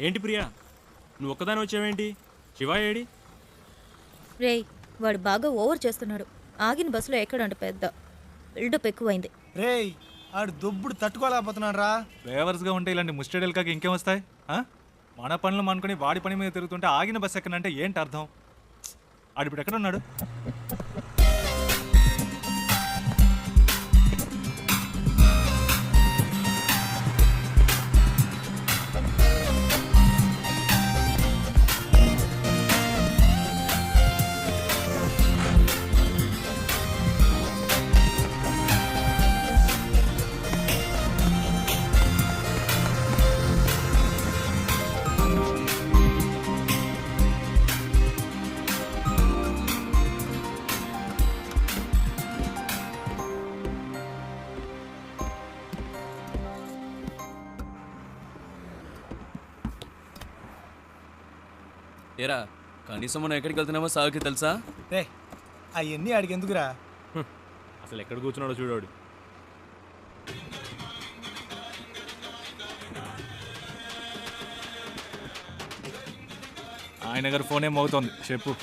ఏంటి ప్రియా, నువ్వు ఒక్కదాని వచ్చావేంటి? శివ ఏడి? రేయ్, వాడు బాగా ఓవర్ చేస్తున్నాడు. ఆగిన బస్సులో ఎక్కడంట పెద్ద బిల్డప్ ఎక్కువైంది. రేయ్ ఆడు దొబ్బుడు తట్టుకోలేకపోతున్నాడు రా. డ్రైవర్స్గా ఉంటే ఇలాంటి ముస్టడీలు కాక ఇంకేం వస్తాయి? మన పనులు అనుకుని వాడి పని మీద తిరుగుతుంటే ఆగిన బస్సు ఎక్కనంటే ఏంటి అర్థం? ఆడిప్పుడు ఎక్కడ ఉన్నాడు? ఏరా, కనీసం మనం ఎక్కడికి వెళ్తున్నామో సాగుకి తెలుసా? రే అవన్నీ ఆడికి ఎందుకురా? అసలు ఎక్కడ కూర్చున్నాడో చూడాడు. ఆయన గారు ఫోన్ ఏం అవుతోంది, చెప్పు.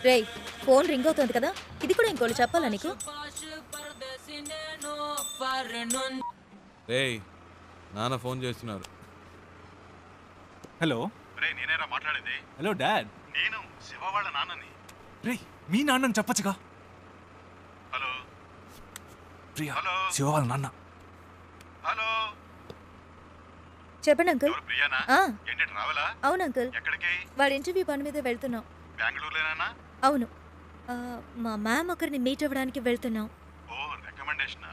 రేయ్, ఫోన్ రింగ్ అవుతుంది కదా, ఇది కూడా ఇంకోటి చెప్పాలా నీకు? రేయ్ నాన్న ఫోన్ చేస్తున్నారు. హలో. రే నేనేరా మాట్లాడేది. Hello dad. నేను శివ వాళ్ళ నాన్నని. రే మీ నాన్నని చెప్పచ్చుగా. హలో ప్రియా, హలో శివ వాళ్ళ నాన్న. హలో చెప్పండి అంకుల్. ఎవరు ప్రియానా? ఆ, ఏంటి రావాలా? అవును అంకుల్, ఎక్కడికి? వాడి ఇంటర్వ్యూ పని మీద వెళ్తున్నాం. బెంగళూరులోనా? అవును, మా మ్యామ్ ఒకరిని మీట్ అవ్వడానికి వెళ్తున్నాం. ఓ రికమెండేషన్.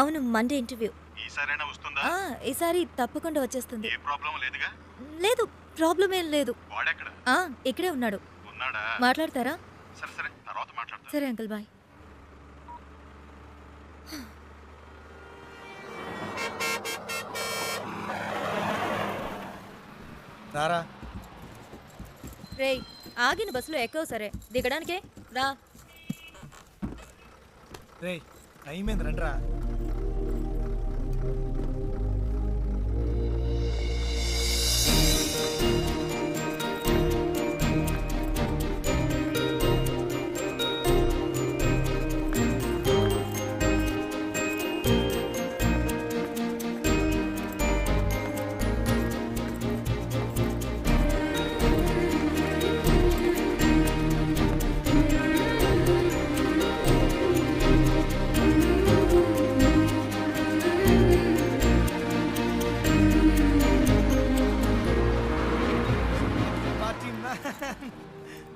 అవును, మండే ఇంటర్వ్యూ. ఈసారైనా వస్తుందా? ఈసారి తప్పకుండా వచ్చేస్తుంది. ఏ ప్రాబ్లం లేదుగా? లేదు, ప్రాబ్లం ఏం లేదు. వాడెక్కడ ఇక్కడే ఉన్నాడు. ఉన్నాడా? మాట్లాడతారా? సరే సరే తర్వాత మాట్లాడతా. సరే అంకుల్, బాయ్. రారా. రేయ్, ఆగిన బస్సులో ఎక్కవు సరే, దిగడానికే రా. రేయ్ టైం ఏంది రండిరా.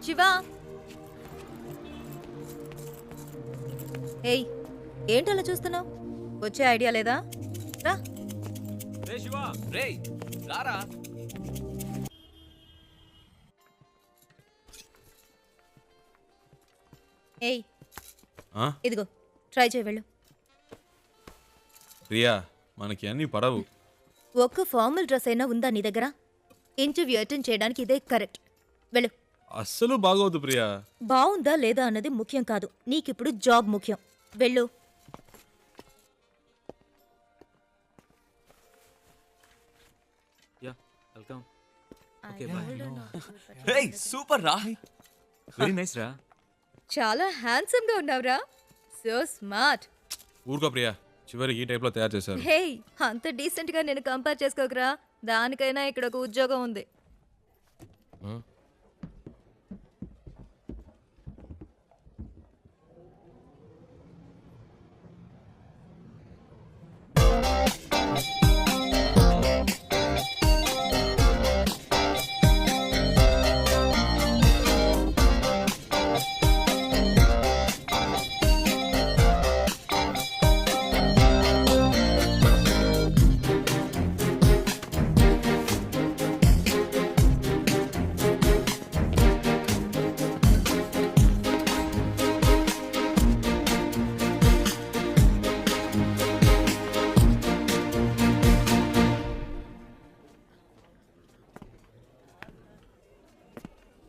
శివా, ఏయ్, ఏంటలా చూస్తున్నావు? వచ్చే ఐడియా లేదా? రా. రే శివ, రే రారా. ఏయ్, ఇదిగో ట్రై చేయి, వెళ్ళు. ప్రియా మనకి అన్నీ పడవు. ఒక్క ఫార్మల్ డ్రెస్ అయినా ఉందా నీ దగ్గర? ఇంటర్వ్యూ అటెండ్ చేయడానికి ఇదే కరెక్ట్. వెళ్ళు. అస్సలు బాగోదు ప్రియా. బాగుందా లేదా అన్నది ముఖ్యం కాదు, నీకిప్పుడు జాబ్ ముఖ్యం. వెళ్ళు. Yeah welcome. రే సూపర్ రా. వెరీ నైస్ రా. చాలా హ్యాండ్సమ్ గా ఉన్నావురా. So smart. ఊరుకో ప్రియా, చివరికి ఈ టైప్లో తయారు చేశారు. హే, అంత డీసెంట్ గా నేను కంపేర్ చేసుకోకరా. దానికైనా ఇక్కడ ఒక ఉద్యోగం ఉంది.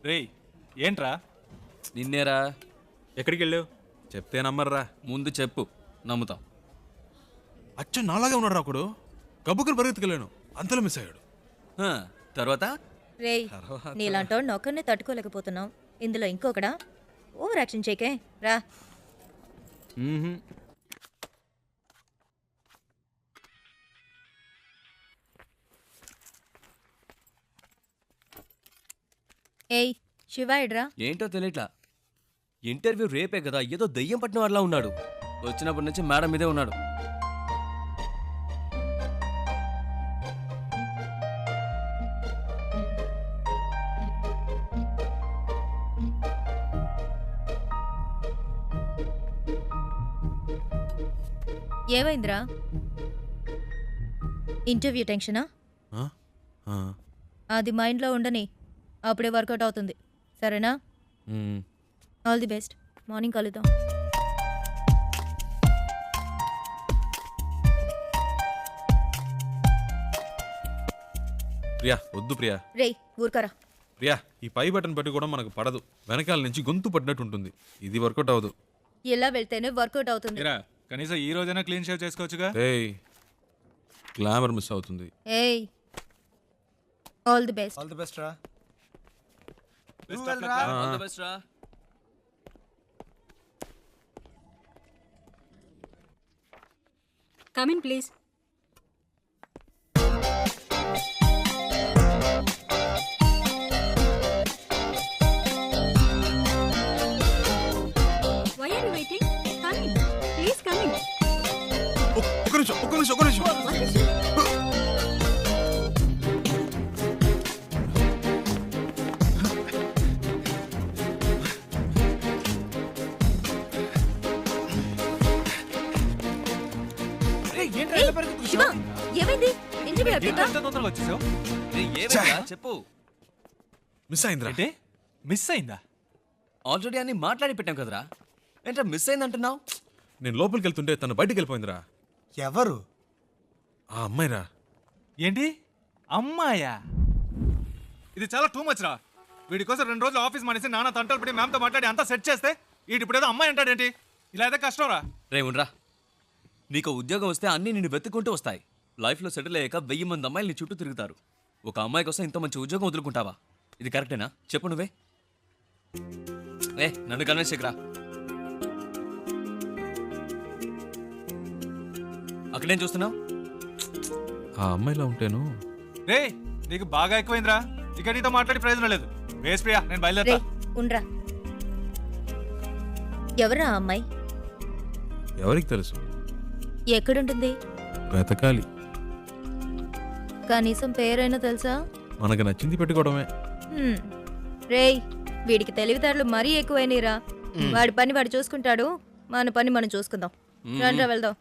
రేయ్ ఏంట్రా? నిన్నేరా. ఎక్కడికి వెళ్ళావు? చెప్తే నమ్మర్రా. ముందు చెప్పు, నమ్ముతాం. అచ్చు నాలాగే ఉన్నాడు ఒకడు. గబ్బుకుని పరిగెత్తుకెళ్ళాను, అంతలో మిస్ అయ్యాడు. తర్వాత రేయ్ నీలాంటోడిని ఒక్కరినే తట్టుకోలేకపోతున్నావు ఇందులో ఇంకొకడా ఓవర్ యాక్షన్ చేయకే రా. ఏయ్ శివాయిడ్రా. ఏంటో తెలియట్లా. ఇంటర్వ్యూ రేపే కదా, ఏదో దయ్యం పట్టిన వాళ్ళ ఉన్నాడు. వచ్చినప్పటి నుంచి మేడం మీదే ఉన్నాడు. ఏమైందిరా? ఇంటర్వ్యూ టెన్షనా? ఆ? ఆ. అది మైండ్లో ఉండని, అప్పుడే వర్కౌట్ అవుతుంది. సరేనా? మ్మ్. All the best. మార్నింగ్ కలుద్దాం. ప్రియా వద్దు ప్రియా. రేయ్ ఊరుకరా. ప్రియా ఈ పై బటన్ పట్టి కూడా మనకు పడదు, వెనకాల నుంచి గొంతు పడినట్టు ఉంటుంది. ఇది వర్కౌట్ అవ్వదు. ఇలా వెళ్తేనే వర్కౌట్ అవుతుంది. ఇరా కనీసం ఈ రోజైనా క్లీన్ షేవ్ చేసుకోవచ్చుగా. ఏయ్ గ్లామర్ మిస్ అవుతుంది. ఏయ్ all the best. All the best రా. All the best రా. Come in, please. Why are you waiting? Come in. Please come in. ఒక్క నిమిషం. What is it? శివ ఏమైంది? ఇంటర్వ్యూ అయిపోయిందా? ఎంత తొందరగా వచ్చేసావు? రేయ్, ఏమైందిరా? చెప్పు. మిస్ అయిందిరా. ఏంటి మిస్ అయిందా? ఆల్రెడీ అన్ని మాట్లాడి పెట్టాం కదరా. ఏంట్రా మిస్ అయిందంటున్నావు? నేను లోపలికి వెళ్తుంటే తను బయటికి వెళ్ళిపోయిందిరా. ఎవరు? ఆ అమ్మాయిరా. ఏంటి అమ్మాయా? ఇది చాలా టూ మచ్ రా. వీడి కోసం 2 రోజులు ఆఫీస్ మానేసి నాన్న తంటలు పడి మ్యామ్తో మాట్లాడి అంతా సెట్ చేస్తే వీడి ఇప్పుడు ఏదో అమ్మాయి అంటాడేంటి? ఇలా అయితే కష్టం రా. రే ఉండరా. నీకు ఉద్యోగం వస్తే అన్నీ నిన్ను వెతుక్కుంటూ వస్తాయి. లైఫ్లో సెటిల్ అయ్యాక 1000 మంది అమ్మాయిలు నీ చుట్టూ తిరుగుతారు. ఒక అమ్మాయి కోసం ఇంత మంచి ఉద్యోగం వదులుకుంటావా? ఇది కరెక్టేనా? చెప్పు నువ్వే. నన్ను కన్విన్స్ చేయకురా. అక్కడేం చూస్తున్నావు? ఆ అమ్మాయిలా ఉంటేను. రే నీకు బాగా ఎక్కువైందిరా. ఇక నీతో మాట్లాడి ప్రయోజనం లేదు. వేస్ ప్రియా, నేను బయలుదేరా. రేయ్ ఉండ్రా. ఎవరా ఆ అమ్మాయి? ఎవరికి తెలుసు? ఎక్కడుంటుంది? బ్రతకాలి. కనీసం పేరైనా తెలుసా? మనకు నచ్చింది పెట్టుకోవడమే. రేయ్ వీడికి తెలివితేటలు మరీ ఎక్కువైనరా. వాడి పని వాడు చూసుకుంటాడు, మన పని మనం చూసుకుందాం. రండ్రా వెళ్దాం.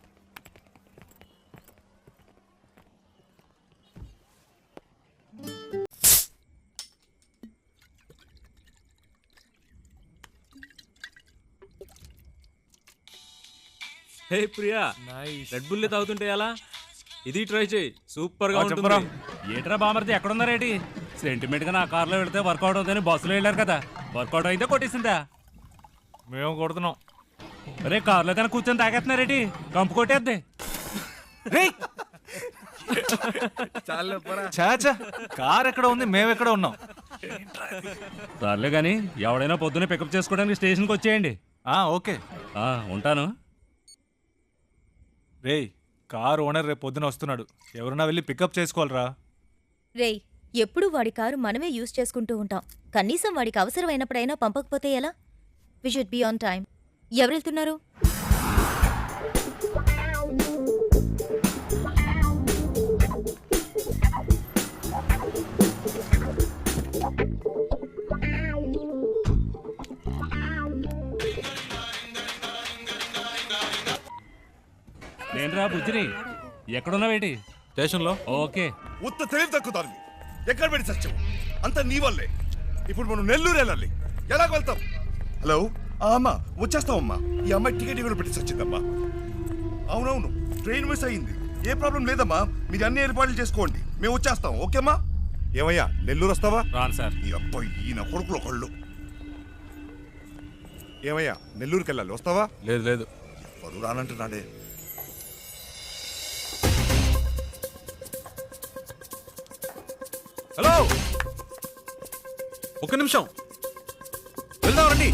హే ప్రియా, రెడ్ బుల్ తాగుతుంటే ఎలా? ఇది ట్రై చేయి, సూపర్ గా ఉంటుంది. ఏట్రా బామర్ది ఎక్కడున్నారేటి? సెంటిమెంట్ గా నా కార్లో వెళ్తే వర్కౌట్ అవుతుందని బస్సులో వెళ్ళారు కదా, వర్కౌట్ అయితే కొట్టేసిందా? మేము కొడుతున్నాం. అరే కార్లో కానీ కూర్చొని తాగేస్తున్నారేటి? కంపు కొట్టేద్ది. చాచా కార్ ఎక్కడ ఉంది, మేము ఎక్కడ ఉన్నాం? సర్లే కానీ ఎవడైనా పొద్దున్నే పికప్ చేసుకోవడానికి స్టేషన్కి వచ్చేయండి. ఓకే ఉంటాను. రేయ్ కార్ ఓనర్ రేపు పొద్దున వస్తున్నాడు, ఎవరన్నా వెళ్ళి పికప్ చేసుకోవాలరా. రేయ్ ఎప్పుడు వాడి కారు మనమే యూజ్ చేసుకుంటూ ఉంటాం. కనీసం వాడికి అవసరమైనప్పుడైనా పంపకపోతే ఎలా? We should be on time. ఎవరు వెళ్తున్నారు? నేనురా బుజ్జిని. ఎక్కడున్నావేటి? స్టేషన్లో. ఓకే. ఉత్త తెలివి తక్కుతారు. ఎక్కడ పెట్టి సత్యం అంత నీ వల్లే. ఇప్పుడు మనం నెల్లూరు వెళ్ళాలి, ఎలాగ వెళ్తాం? హలో అమ్మా, వచ్చేస్తామమ్మా. ఈ అమ్మాయి టికెట్ కూడా పెట్టి సచ్చిందమ్మా. అవునవును, ట్రైన్ మిస్ అయ్యింది. ఏ ప్రాబ్లం లేదమ్మా, మీరు అన్ని ఏర్పాట్లు చేసుకోండి, మేము వచ్చేస్తాం. ఓకేమ్మా? ఏమయ్యా నెల్లూరు వస్తావా? రాను సార్. ఈ అబ్బాయి ఈయన కొడుకులు ఒకళ్ళు. ఏమయ్యా నెల్లూరుకి వెళ్ళాలి, వస్తావా? లేదు. ఎవరు రానంటున్నాడే. హలో, ఒక్క నిమిషం, వెళ్దాం రండి.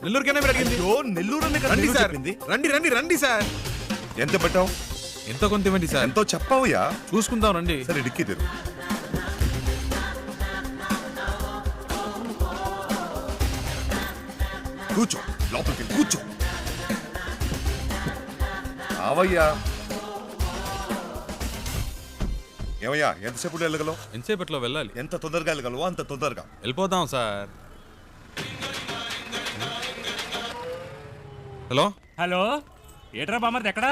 నెల్లూరుకైనా మీరు అడిగింది. అయ్యో, నెల్లూరు అని కదా రండి నేను సార్, చెప్పింది. రండి రండి రండి సార్. ఎంత పెట్టావు? ఎంతో కొంత ఇవ్వండి సార్. ఎంతో చెప్పావుయా? చూసుకుందాం రండి. సరే డిక్కీ తెరు. కూర్చో, లోపలికి వెళ్ళి కూర్చో. అవయ్యా. ఏమయ్యా, ఎంతసేపు వెళ్ళగలవు? ఎంతసేపట్లో వెళ్ళాలి? ఎంత తొందరగా వెళ్ళగలవో అంత తొందరగా. వెళ్ళిపోదాం సార్. హలో హలో, ఏట్రా బామర్ది ఎక్కడా?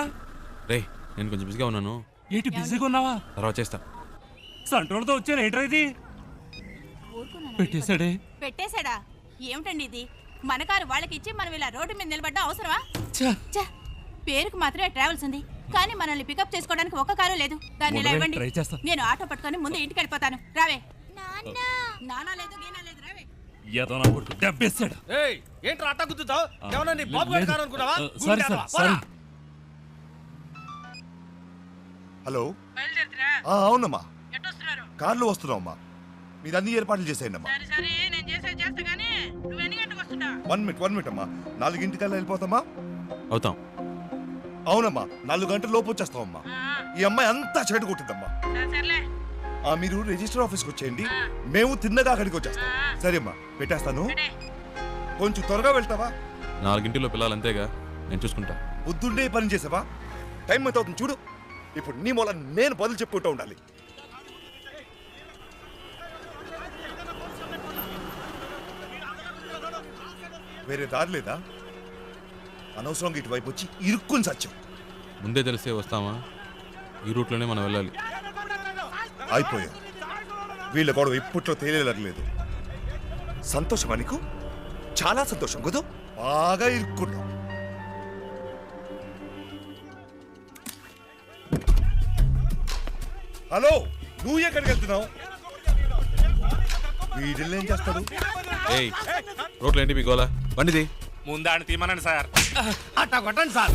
రే, నేను కొంచెం బిజీగా ఉన్నాను, ఏంటి బిజీగా ఉన్నావా? తర్వాత చేస్తా. సంట్రోల్తో వచ్చాను, ఏట్రా ఇది? పెట్టేశాడే. పెట్టేశాడా? ఏమిటండి ఇది? మన కారు వాళ్ళకి ఇచ్చి మనం ఇలా రోడ్డు మీద నిలబడ్డా అవసరమా? ఛ! పేరుకు మాత్రమే ట్రావెల్స్ ఉంది, కానీ మనల్ని పికప్ చేసుకోవడానికి ఒక్క కారు లేదు. దాన్ని ఇలా ఇవ్వండి, ట్రై చేస్తా. నేను ఆటో పట్టుకొని ముందు ఇంటికి వెళ్ళిపోతాను. రావే. నానా లేదు, గీనా లేదు, రావే. ఏదో నా కొడుకు దెబ్బేశాడు. ఏంట్రా అట్టా గుద్దుతావు? ఏమన్నా నీ లేదు. బాబు గారి కారు అనుకున్నావా? Sorry sir, sorry. హలో, అవునమ్మా, కార్లో వస్తున్నావమ్మా. మీరు అన్ని ఏర్పాట్లు చేసేయండి అమ్మా. 1 మినిట్ అమ్మా. 4 వెళ్ళిపోతామా? అవుతాం. అవునమ్మా, 4 గంటల లోపు వచ్చేస్తామమ్మా. ఈ అమ్మాయి అంతా చెడు కొట్టిందమ్మా. మీరు రిజిస్టర్ ఆఫీస్కి వచ్చేయండి, మేము తిన్నగా అక్కడికి వచ్చేస్తాం. సరే అమ్మా, పెట్టేస్తాను. కొంచెం త్వరగా వెళ్తావా? 4 పిల్లలు అంతేగా, నేను చూసుకుంటా. పొద్దున్నే పని చేసావా? టైం ఎంత అవుతుంది చూడు. ఇప్పుడు నీ మూల నేను బదులు చెప్పుకుంటూ ఉండాలి. వేరే దారి లేదా? అనవసరంగా ఇటువైపు వచ్చి ఇరుక్కుని సత్యం. ముందే తెలిసే వస్తామా? ఈ రూట్లోనే మనం వెళ్ళాలి. అయిపోయాం. వీళ్ళ గొడవ ఇప్పట్లో తేలేదు. సంతోషమా నీకు? చాలా సంతోషం కదా. బాగా ఇరుక్కున్నాం. హలో, నువ్వు ఎక్కడికి వెళ్తున్నావు? వీడిల్ని ఏం చేస్తాడు? ఏయ్, రోడ్లు ఏంటి మీ గోలా? బండిది. ముందాన్ని తీమనండి సార్. అట్టా కొట్టండి సార్.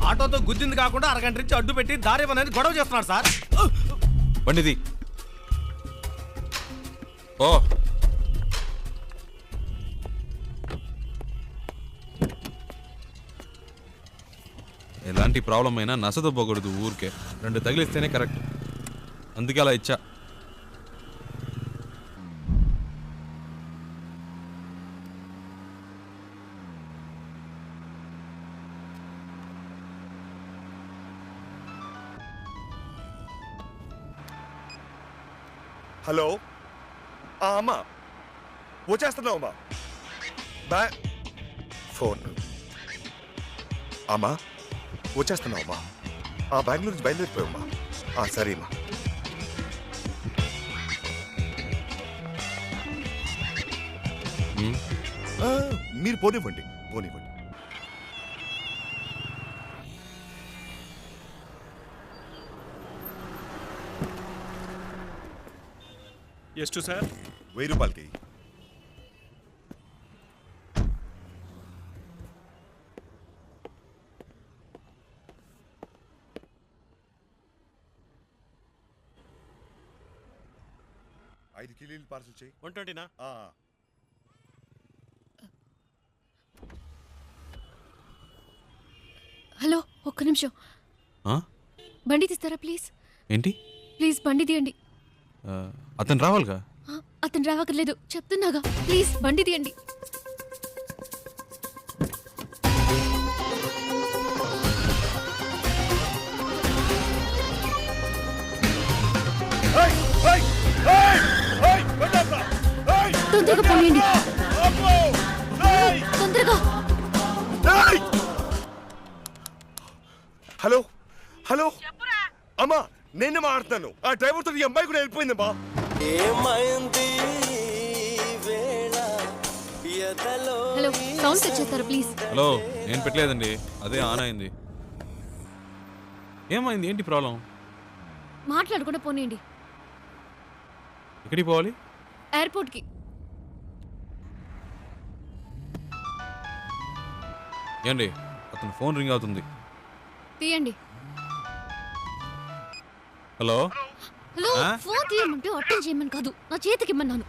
ఆటోతో గుద్దింది కాకుండా అరగంట నుంచి అడ్డు పెట్టి దారి అనేది గొడవ చేస్తున్నాడు సార్. బండిది. ఓ, ఎలాంటి ప్రాబ్లం అయినా నసదొబ్బకూడదు ఊరికే. 2 తగిలిస్తేనే కరెక్ట్. అందుకే అలా ఇచ్చా. హలో, అమ్మా వచ్చేస్తున్నావు అమ్మా. ఫోన్ అమ్మా, వచ్చేస్తున్నావు అమ్మా. బెంగళూరు నుంచి బయలుదేరిపోయామ్మా. సరే అమ్మా. మీరు పోనివ్వండి. ಎಷ್ಟು సార్? 1000 రూపాయలకి. ఐదు కిలోలు పార్సల్ చేయి. 120నా? హలో, ఒక్క నిమిషం. ఆ? బండి తీస్తారా ప్లీజ్? ఏంటి? ప్లీజ్ బండి తీయండి. అతను రావాలిగా. అతను రావక్కర్లేదు, చెప్తున్నాగా. ప్లీజ్ బండి తీయండి. తొందరగా పోయండి, తొందరగా. హలో హలో అమ్మా, నేనే మాట్లాడుతాను. ఆ డ్రైవర్తో ఈ అమ్మాయి కూడా వెళ్ళిపోయిందమ్మా. హలో, సౌండ్ సెట్ చేస్తారా ప్లీజ్? హలో, నేను పెట్టలేదండి, అదే ఆన్ అయింది. ఏమైంది? ఏంటి ప్రాబ్లం? మాట్లాడకుండా పోనీయండి. ఎక్కడికి పోవాలి? ఎయిర్పోర్ట్కి. ఏండి, అతను ఫోన్ రింగ్ అవుతుంది. తీయండి. హలో, హలో ఫోన్ తీయమంటే అటెండ్ చేయమని కాదు నా చేతికి ఇమ్మన్నాను.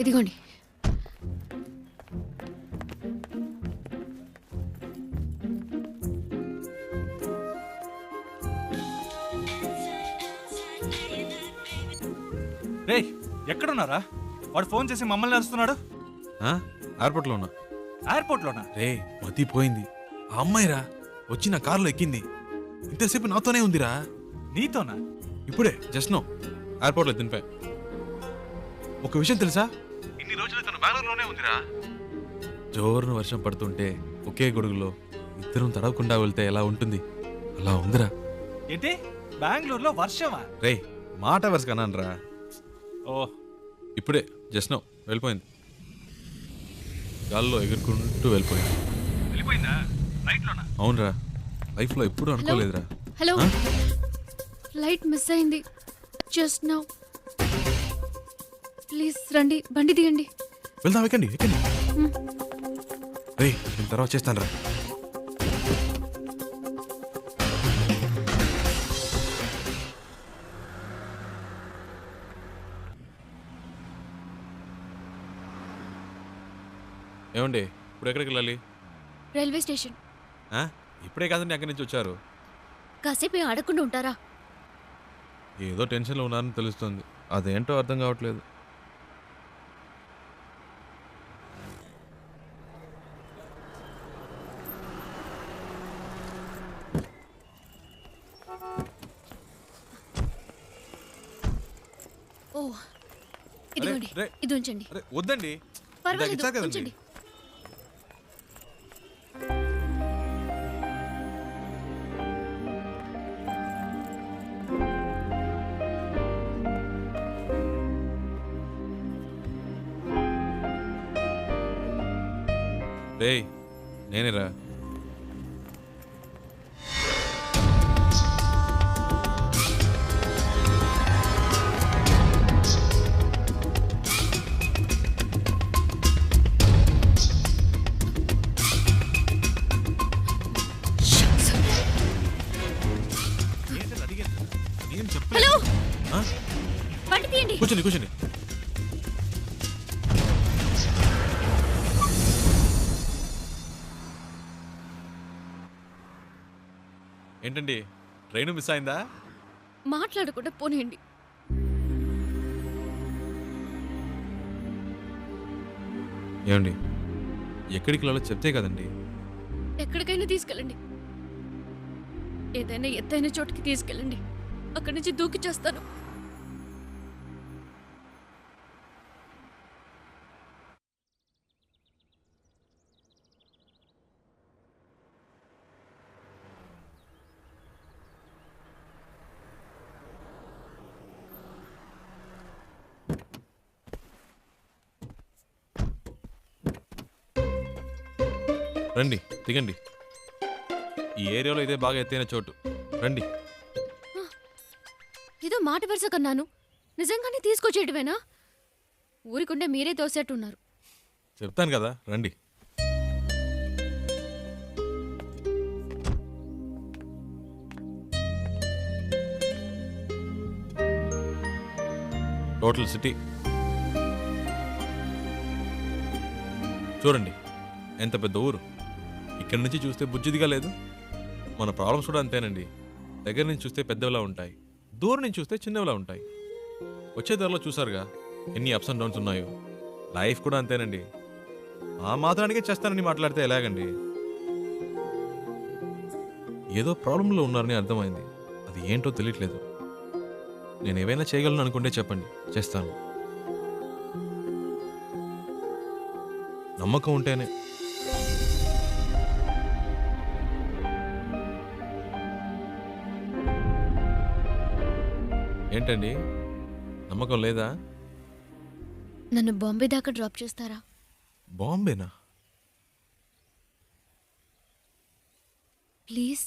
ఇదిగోండి. రే ఎక్కడున్నారా? వాడు ఫోన్ చేసి మమ్మల్ని అరుస్తున్నాడు. ఎయిర్పోర్ట్లో ఉన్నా. ఎయిర్పోర్ట్లోనా? రే మతి పోయింది. ఆ అమ్మాయిరా వచ్చి నా కారులో ఎక్కింది. ఇంతసేపు నాతోనే ఉందిరా. నీతోనా? ఇప్పుడే జస్ట్ నో ఎయిర్పోర్ట్లో దింపా. ఒక విషయం తెలుసా, ఇన్ని రోజులు తను బెంగళూరులోనే ఉందిరా. జోరున వర్షం పడుతుంటే ఒకే గొడుగులో ఇద్దరం తడవకుండా వెళ్తే ఎలా ఉంటుంది అలా ఉందిరా. ఏంటి బెంగళూరులో వర్షమా? రే మాట వరుస కన్నానరా. ఓ ఇప్పుడే జస్ట్ నో వెళ్ళిపోయింది. గాల్లో ఎగురుకుంటూ వెళ్ళిపోయింది. వెళ్ళిపోయిందా? ఫ్లైట్లోనా? అవునరా, లైఫ్లో ఎప్పుడూ అనుకోలేదురా. హలో ఫ్లైట్ మిస్ అయింది జస్ట్ నౌ. ప్లీజ్ రండి, బండి దిగండి. వెళ్దాం, ఎక్కండి ఎక్కండి. రే నేను తర్వాత చేస్తాను రా. ఏమండి ఇప్పుడు ఎక్కడికి వెళ్ళాలి? Railway station. ఇప్పుడే కాదండి అక్కడి నుంచి వచ్చారు. కాసేపు ఆడకుండా ఉంటారా? ఏదో టెన్షన్లో ఉన్నారని తెలుస్తుంది. అదేంటో అర్థం కావట్లేదు. ఓ ఇదిగోండి, రే, ఇది ఉంచండి. అరే వద్దండి, పర్వాలేదు, ఇచ్చారు కదండి. ఉంచండి. రేయ్ నేనేరా. హలో బండి తీయండి. కూర్చోండి కూర్చోండి. ఏంటండి ట్రైన్ మిస్ అయిందా? మాట్లాడకుండా పోనీయండి. ఏమండి ఎక్కడికి వెళ్ళాలో చెప్తే కదండి. ఎక్కడికైనా తీసుకెళ్ళండి. ఏదైనా ఎత్తైన చోటుకి తీసుకెళ్ళండి. అక్కడి నుంచి దూకి చేస్తాను. రండి దిగండి. ఈ ఏరియాలో ఇదే బాగా ఎత్తైన చోటు. రండి. ఏదో మాట వరుస కన్నాను, నిజంగానే తీసుకొచ్చేయటమేనా? ఊరికుండే మీరే తోసేట్టున్నారు. చెప్తాను కదా రండి. టోటల్ సిటీ చూడండి, ఎంత పెద్ద ఊరు. ఇక్కడి నుంచి చూస్తే బుజ్జిదిగా లేదు. మన ప్రాబ్లమ్స్ కూడా అంతేనండి. దగ్గర నుంచి చూస్తే పెద్దవిలా ఉంటాయి, దూరం నుంచి చూస్తే చిన్నవిలా ఉంటాయి. వచ్చే ధరలో చూసారుగా ఎన్ని అప్స్ అండ్ డౌన్స్ ఉన్నాయో. లైఫ్ కూడా అంతేనండి. ఆ మాత్రానికే చేస్తానని మాట్లాడితే ఎలాగండి? ఏదో ప్రాబ్లంలో ఉన్నారని అర్థమైంది. అది ఏంటో తెలియట్లేదు. నేను ఏవైనా చేయగలను అనుకుంటే చెప్పండి, చేస్తాను. నమ్మకం ఉంటేనే. ఏంటండి నమ్మకం లేదా? నన్ను బాంబే దాకా డ్రాప్ చేస్తారా? బాంబేనా? ప్లీజ్.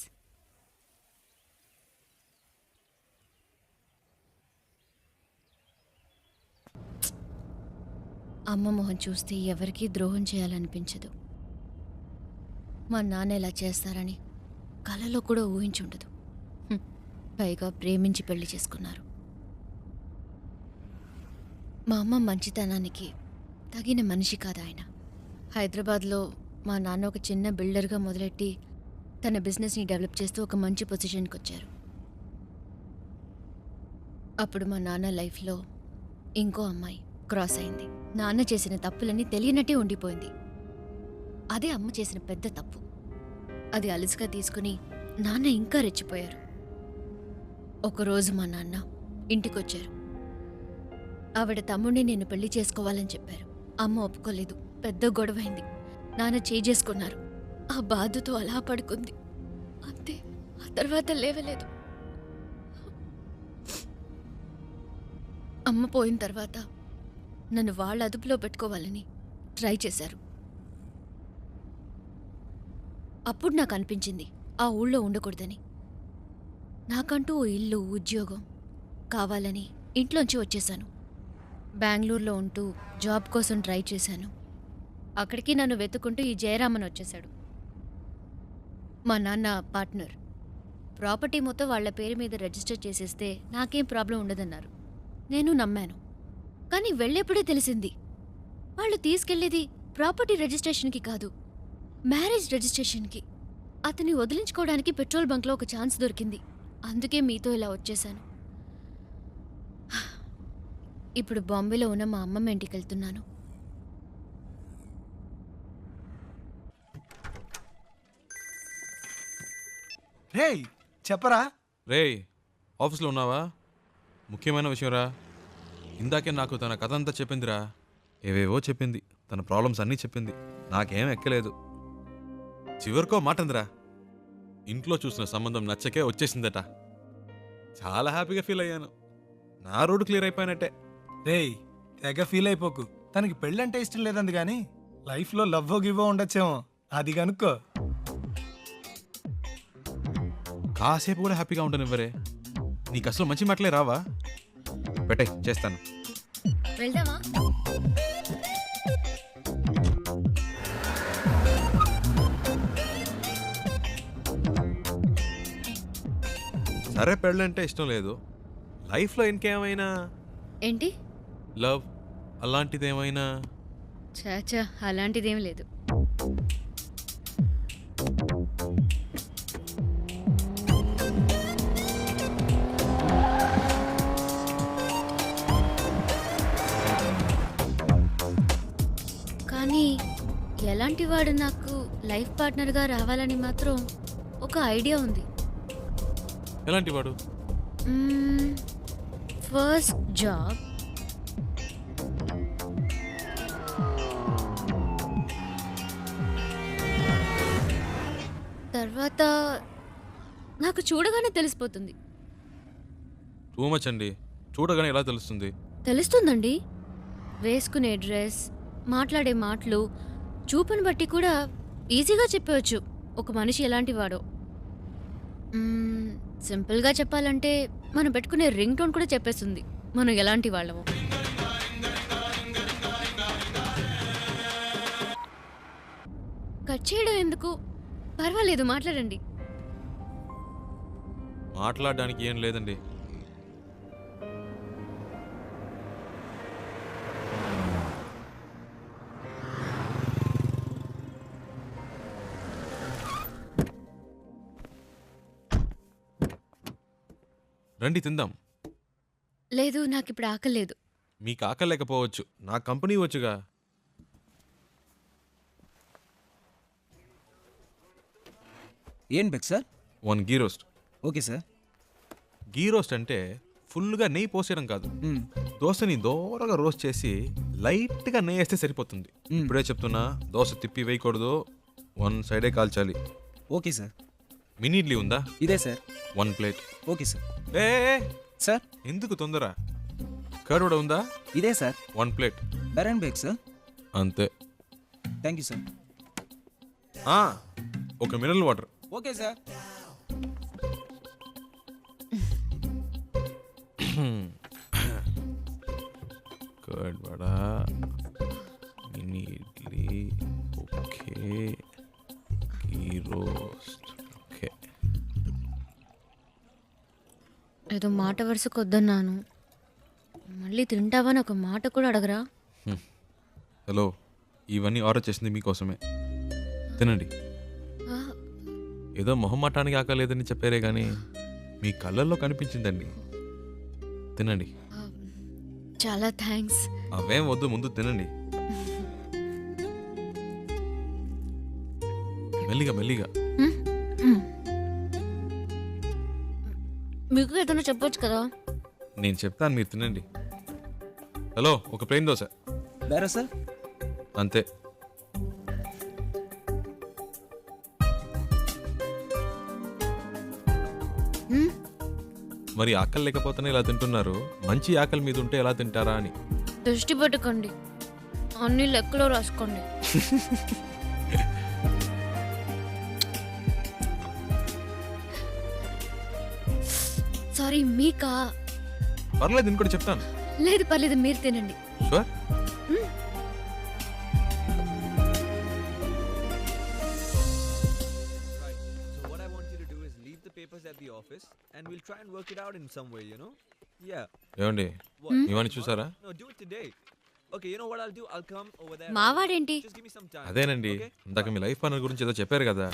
అమ్మ మొహం చూస్తే ఎవరికీ ద్రోహం చేయాలనిపించదు. మా నాన్న ఇలా చేస్తారని కలలో కూడా ఊహించుండదు. పైగా ప్రేమించి పెళ్లి చేసుకున్నారు. మా అమ్మ మంచితనానికి తగిన మనిషి కాదు ఆయన. హైదరాబాద్లో మా నాన్న ఒక చిన్న బిల్డర్గా మొదలెట్టి తన బిజినెస్ని డెవలప్ చేస్తూ ఒక మంచి పొజిషన్కి వచ్చారు. అప్పుడు మా నాన్న లైఫ్లో ఇంకో అమ్మాయి క్రాస్ అయింది. నాన్న చేసిన తప్పులన్నీ తెలియనట్టే ఉండిపోయింది. అదే అమ్మ చేసిన పెద్ద తప్పు. అది అలుసుగా తీసుకుని నాన్న ఇంకా రెచ్చిపోయారు. ఒకరోజు మా నాన్న ఇంటికొచ్చారు. ఆవిడ తమ్ముడిని నేను పెళ్లి చేసుకోవాలని చెప్పారు. అమ్మ ఒప్పుకోలేదు. పెద్ద గొడవైంది. నాన్న చేసుకున్నారు. ఆ బాధతో అలా పడుకుంది. అంతే. ఆ తర్వాత లేవలేదు. అమ్మ పోయిన తర్వాత నన్ను వాళ్ళ అదుపులో పెట్టుకోవాలని ట్రై చేశారు. అప్పుడు నాకు అనిపించింది ఆ ఊళ్ళో ఉండకూడదని. నాకంటూ ఓ ఇల్లు, ఉద్యోగం కావాలని ఇంట్లోంచి వచ్చేశాను. బెంగళూరులో ఉంటూ జాబ్ కోసం ట్రై చేశాను. అక్కడికి నన్ను వెతుకుంటూ ఈ జయరామన్ వచ్చేశాడు. మా నాన్న పార్ట్నర్. ప్రాపర్టీ మొత్తం వాళ్ళ పేరు మీద రిజిస్టర్ చేసేస్తే నాకేం ప్రాబ్లం ఉండదన్నారు. నేను నమ్మాను. కానీ వెళ్ళేప్పుడే తెలిసింది వాళ్ళు తీసుకెళ్లేది ప్రాపర్టీ రిజిస్ట్రేషన్కి కాదు, మ్యారేజ్ రిజిస్ట్రేషన్కి. అతన్ని వదిలించుకోవడానికి పెట్రోల్ బంక్లో ఒక ఛాన్స్ దొరికింది. అందుకే మీతో ఇలా వచ్చేశాను. ఇప్పుడు బాంబేలో ఉన్న మా అమ్మమ్మ ఇంటికి వెళ్తున్నాను. రేయ్ చెప్పరా. రేయ్ ఆఫీస్లో ఉన్నావా? ముఖ్యమైన విషయం రా. ఇందాకే నాకు తన కథ అంతా చెప్పిందిరా. ఏవేవో చెప్పింది. తన ప్రాబ్లమ్స్ అన్నీ చెప్పింది. నాకేం ఎక్కలేదు. చివరికో మాటందిరా, ఇంట్లో చూసిన సంబంధం నచ్చకే వచ్చేసిందట. చాలా హ్యాపీగా ఫీల్ అయ్యాను. నా రోడ్డు క్లియర్ అయిపోయినట్టే. రేయ్ తెగ ఫీల్ అయిపోకు. తనకి పెళ్ళంటే ఇష్టం లేదంది కానీ లైఫ్లో లవ్వో గివ్వో ఉండొచ్చేమో. అది కనుక్కో. కాసేపు కూడా హ్యాపీగా ఉండనివ్వరే. నీకు అసలు మంచి మాటలే రావా? పెట్టే, చేస్తాను. వెళ్దామా? సరే పెళ్ళంటే ఇష్టం లేదు. లైఫ్లో ఇంకేమైనా ఏంటి? లవ్ అలాంటిదేమైనా? చాచా, అలాంటిదేం లేదు. కానీ ఎలాంటి వాడు నాకు లైఫ్ పార్ట్నర్గా రావాలని మాత్రం ఒక ఐడియా ఉంది. ఎలాంటి వాడు? ఫస్ట్ జాబ్, తర్వాత నాకు చూడగానే తెలిసిపోతుంది. టూ మచ్ అండి. చూడగానే ఎలా తెలుస్తుంది? తెలుస్తుందండి. వేసుకునే డ్రెస్, మాట్లాడే మాటలు, చూపుని బట్టి కూడా ఈజీగా చెప్పవచ్చు ఒక మనిషి ఎలాంటి వాడో. సింపుల్గా చెప్పాలంటే మనం పెట్టుకునే రింగ్ టోన్ కూడా చెప్పేస్తుంది మనం ఎలాంటి వాళ్ళమో. కట్ చేయడం ఎందుకు? పర్వాలేదు, మాట్లాడండి. మాట్లాడడానికి ఏం లేదండి. రండి తిందాం. లేదు, నాకు ఇప్పుడు ఆకలేదు. మీకు ఆకలేకపోవచ్చు, నా కంపెనీ వచ్చుగా. ఏం బెక్ sir? 1 ghee roast. Okay sir. Ghee roast అంటే ఫుల్గా నెయ్యి పోసేయడం కాదు. దోశని దోరగా రోస్ట్ చేసి లైట్గా నెయ్యి వేస్తే సరిపోతుంది. ఇప్పుడే చెప్తున్నా, దోశ తిప్పి వేయకూడదు, 1 సైడే కాల్చాలి. Okay sir. మినీ ఇడ్లీ ఉందా? ఇదే సార్. 1 ప్లేట్. Okay sir. ఏ సార్, ఎందుకు తొందర? కర్డ్ కూడా ఉందా? ఇదే సార్. 1 ప్లేట్. బెరన్ బేక్ సార్. అంతే. Thank you sir. ఒక mineral water. Okay sir. Curd vada, mini idli, okay, ghee roast, okay. ఏదో మాట వరుసకు వద్దన్నాను, మళ్ళీ తింటావని ఒక మాట కూడా అడగరా? హలో, ఇవన్నీ ఆర్డర్ చేసింది మీకోసమే, తినండి. ఆ, ఏదో మొహమాటానికి ఆకలేదని చెప్పారే కానీ మీ కళ్ళల్లో కనిపించిందండి. తినండి. చాలా థ్యాంక్స్. అవేం వద్దు, ముందు తినండి. మెల్లిగా మెల్లిగా. మీకు ఏదైనా చెప్పొచ్చు కదా. నేను చెప్తాను, మీరు తినండి. హలో, ఒక ప్లేన్ దోశ బేరా సార్. అంతే. మరి ఆకలి లేకపోతేనే ఇలా తింటున్నారు, మంచి ఆకలి మీద ఉంటే ఎలా తింటారా అని. దృష్టి పెట్టుకోండి, అన్ని లెక్కలో రాసుకోండి. సారీ, మీకా? పర్లేదు, ఇంకోటి చెప్తాను. లేదు పర్లేదు, మీరు తినండి. Sure. So what I want you to do is leave the papers at the office and we'll try and work it out in some way, you know? Yeah. ఏమండి, ఇవన్నీ చూసారా? No, do it today. Okay, you know what I'll do? I'll come over there. మావాడేంటి? Just give me some time. అదేనండి, ఇందాక మీ life partner గురించి ఏదో చెప్పారు కదా,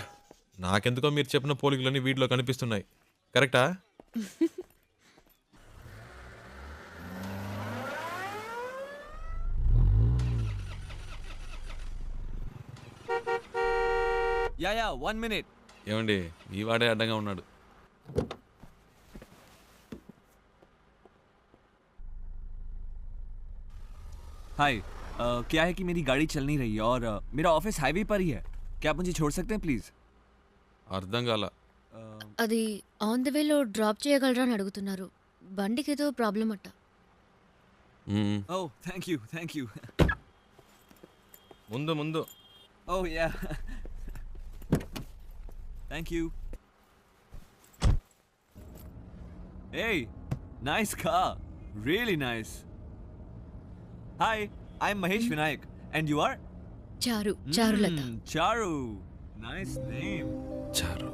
నాకెందుకో మీరు చెప్పిన పోలికలన్నీ వీటిలో కనిపిస్తున్నాయి. కరెక్టా? Yeah, 1 minute. ఏమండి, ఈ వాడే అడ్డంగా ఉన్నాడు. हाय, क्या है कि मेरी गाड़ी चल नहीं रही है और मेरा ऑफिस हाईवे पर ही है. क्या आप मुझे छोड़ सकते हैं प्लीज? అర్థం కాల. అది ఆన్ ద వేలో డ్రాప్ చేయగలరా అని అడుగుతున్నారు. బండికి ఏదో ప్రాబ్లం అట్ట. Oh, thank you. ముందు ముందు. Oh yeah. Thank you. Hey, nice car. Really nice. Hi, I'm Mahesh Vinayak. And you are? Charulata. Charu. Nice name. చారు.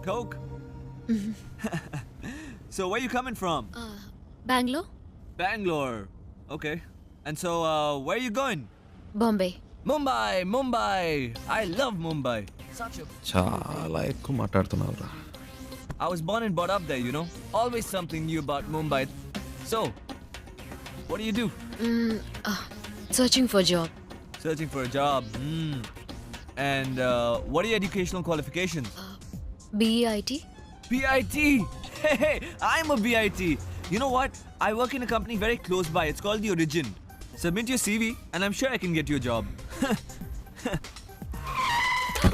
Coke. So where you coming from? Bengaluru. Bangalore. Okay. And so where are you going? Bombay. Mumbai. I love Mumbai. చాలా ఎక్కువ మాట్లాడుతున్నావురా. I was born and brought up there, you know. Always something new about Mumbai. So, what do you do? Searching for job. Searching for a job. And what are your educational qualifications? BEIT. BIT. Hey, I'm a BIT. You know what? I work in a company very close by. It's called The Origin. Submit your CV and I'm sure I can get you a job.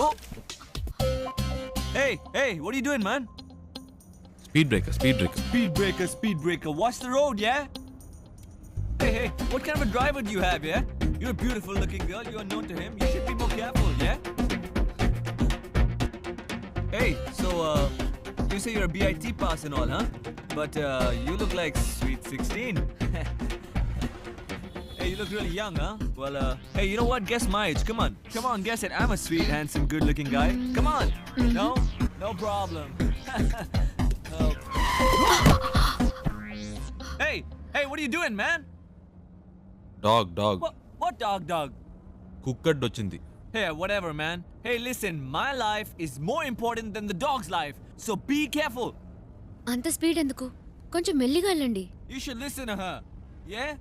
Oh. Hey, what are you doing, man? Speed breaker. Speed breaker. Watch the road, yeah? Hey, what kind of a driver do you have, yeah? You're a beautiful looking girl. You are known to him. You should be more careful, yeah? Hey, so, you say you're a BIT pass and all, huh? But, you look like sweet 16. Hey, you look really young, huh? Well, hey, you know what? Guess my age. Come on, guess it. I'm a sweet, handsome, good-looking guy. Come on. No problem. Hey, what are you doing, man? Dog. What dog? Cooked వచ్చింది. Hey, whatever, man. Hey, listen, my life is more important than the dog's life, so be careful. అంత speed ఎందుకు? కొంచెం మెల్లిగా వెళ్ళండి. You should listen to her. Yeah?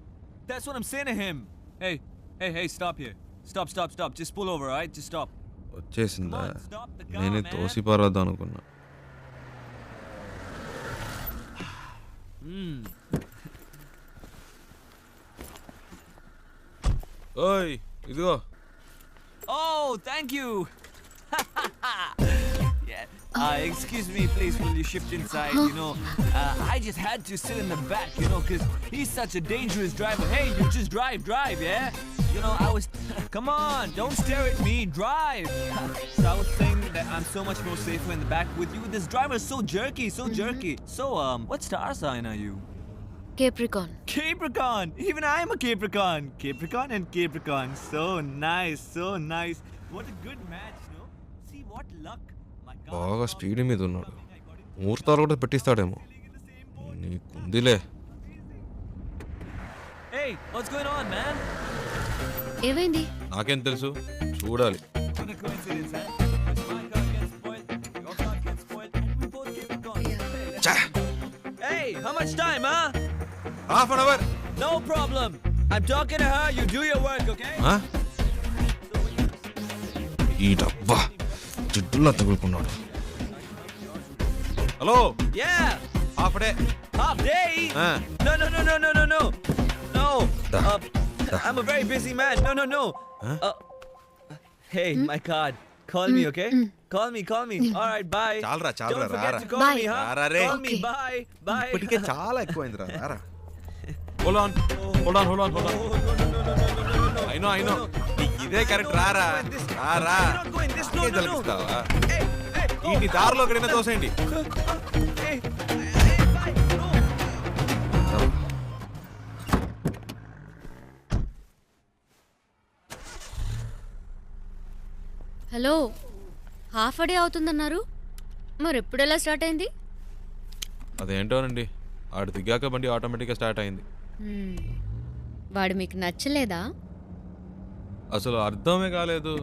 That's what I'm saying to him. Hey, stop here. Stop. Just pull over, alright? Just stop. వచ్చేసిందా? నేనే తోసి పారద్దాం అనుకున్నా. ఓయ్, ఇదిగో. Oh, thank you. Yeah. Excuse me, please, will you shift inside? You know, I just had to sit in the back, you know, because he's such a dangerous driver. Hey, you just drive, yeah? You know, I was Come on, don't stare at me. Drive. So I was saying that I'm so much more safer in the back with you. This driver is so jerky, so jerky. So, what star sign are you? Capricorn. Capricorn. Even I am a Capricorn. Capricorn and Capricorn. So nice, so nice. What a good match, no? See what luck. My God. బాగా speed మీద ఉన్నాడు. ముహూర్తాలు కూడా పెట్టిస్తాడేమో. నీకుందిలే. Hey, what's going on, man? ఏమైంది? నాకేం తెలుసు, చూడాలి. What a coincidence, huh? Because my car gets spoiled, your car gets spoiled, and we both Capricorn. Hey, how much time, huh? Half an hour. No problem. I'm talking to her. You do your work, okay? ఈ డబ్బా జిడ్డులా తగులుకున్నాడు. Hello. Yeah. Half day. Half day? No. No. I'm a very busy man. No. Hey, my card. Call me, okay? Call me. All right, bye. చాలరా Don't forget to call me, huh? Call me, bye. ఇప్పటికే చాలా ఎక్కువైందిరా. రారా. Hold on. I know. ఇదే correct. రారా. తలపిస్తావా? ఈ దారిలో ఎక్కడైనా తోసేయండి. Hello, half day అవుతుందన్నారు, మరి ఎప్పుడు ఎలా స్టార్ట్ అయింది? అదేంటోనండి, ఆడు దిగాక బండి ఆటోమేటిక్గా స్టార్ట్ అయింది. వాడు మీకు నచ్చలేదా? అసలు అర్థమే కాలేదు.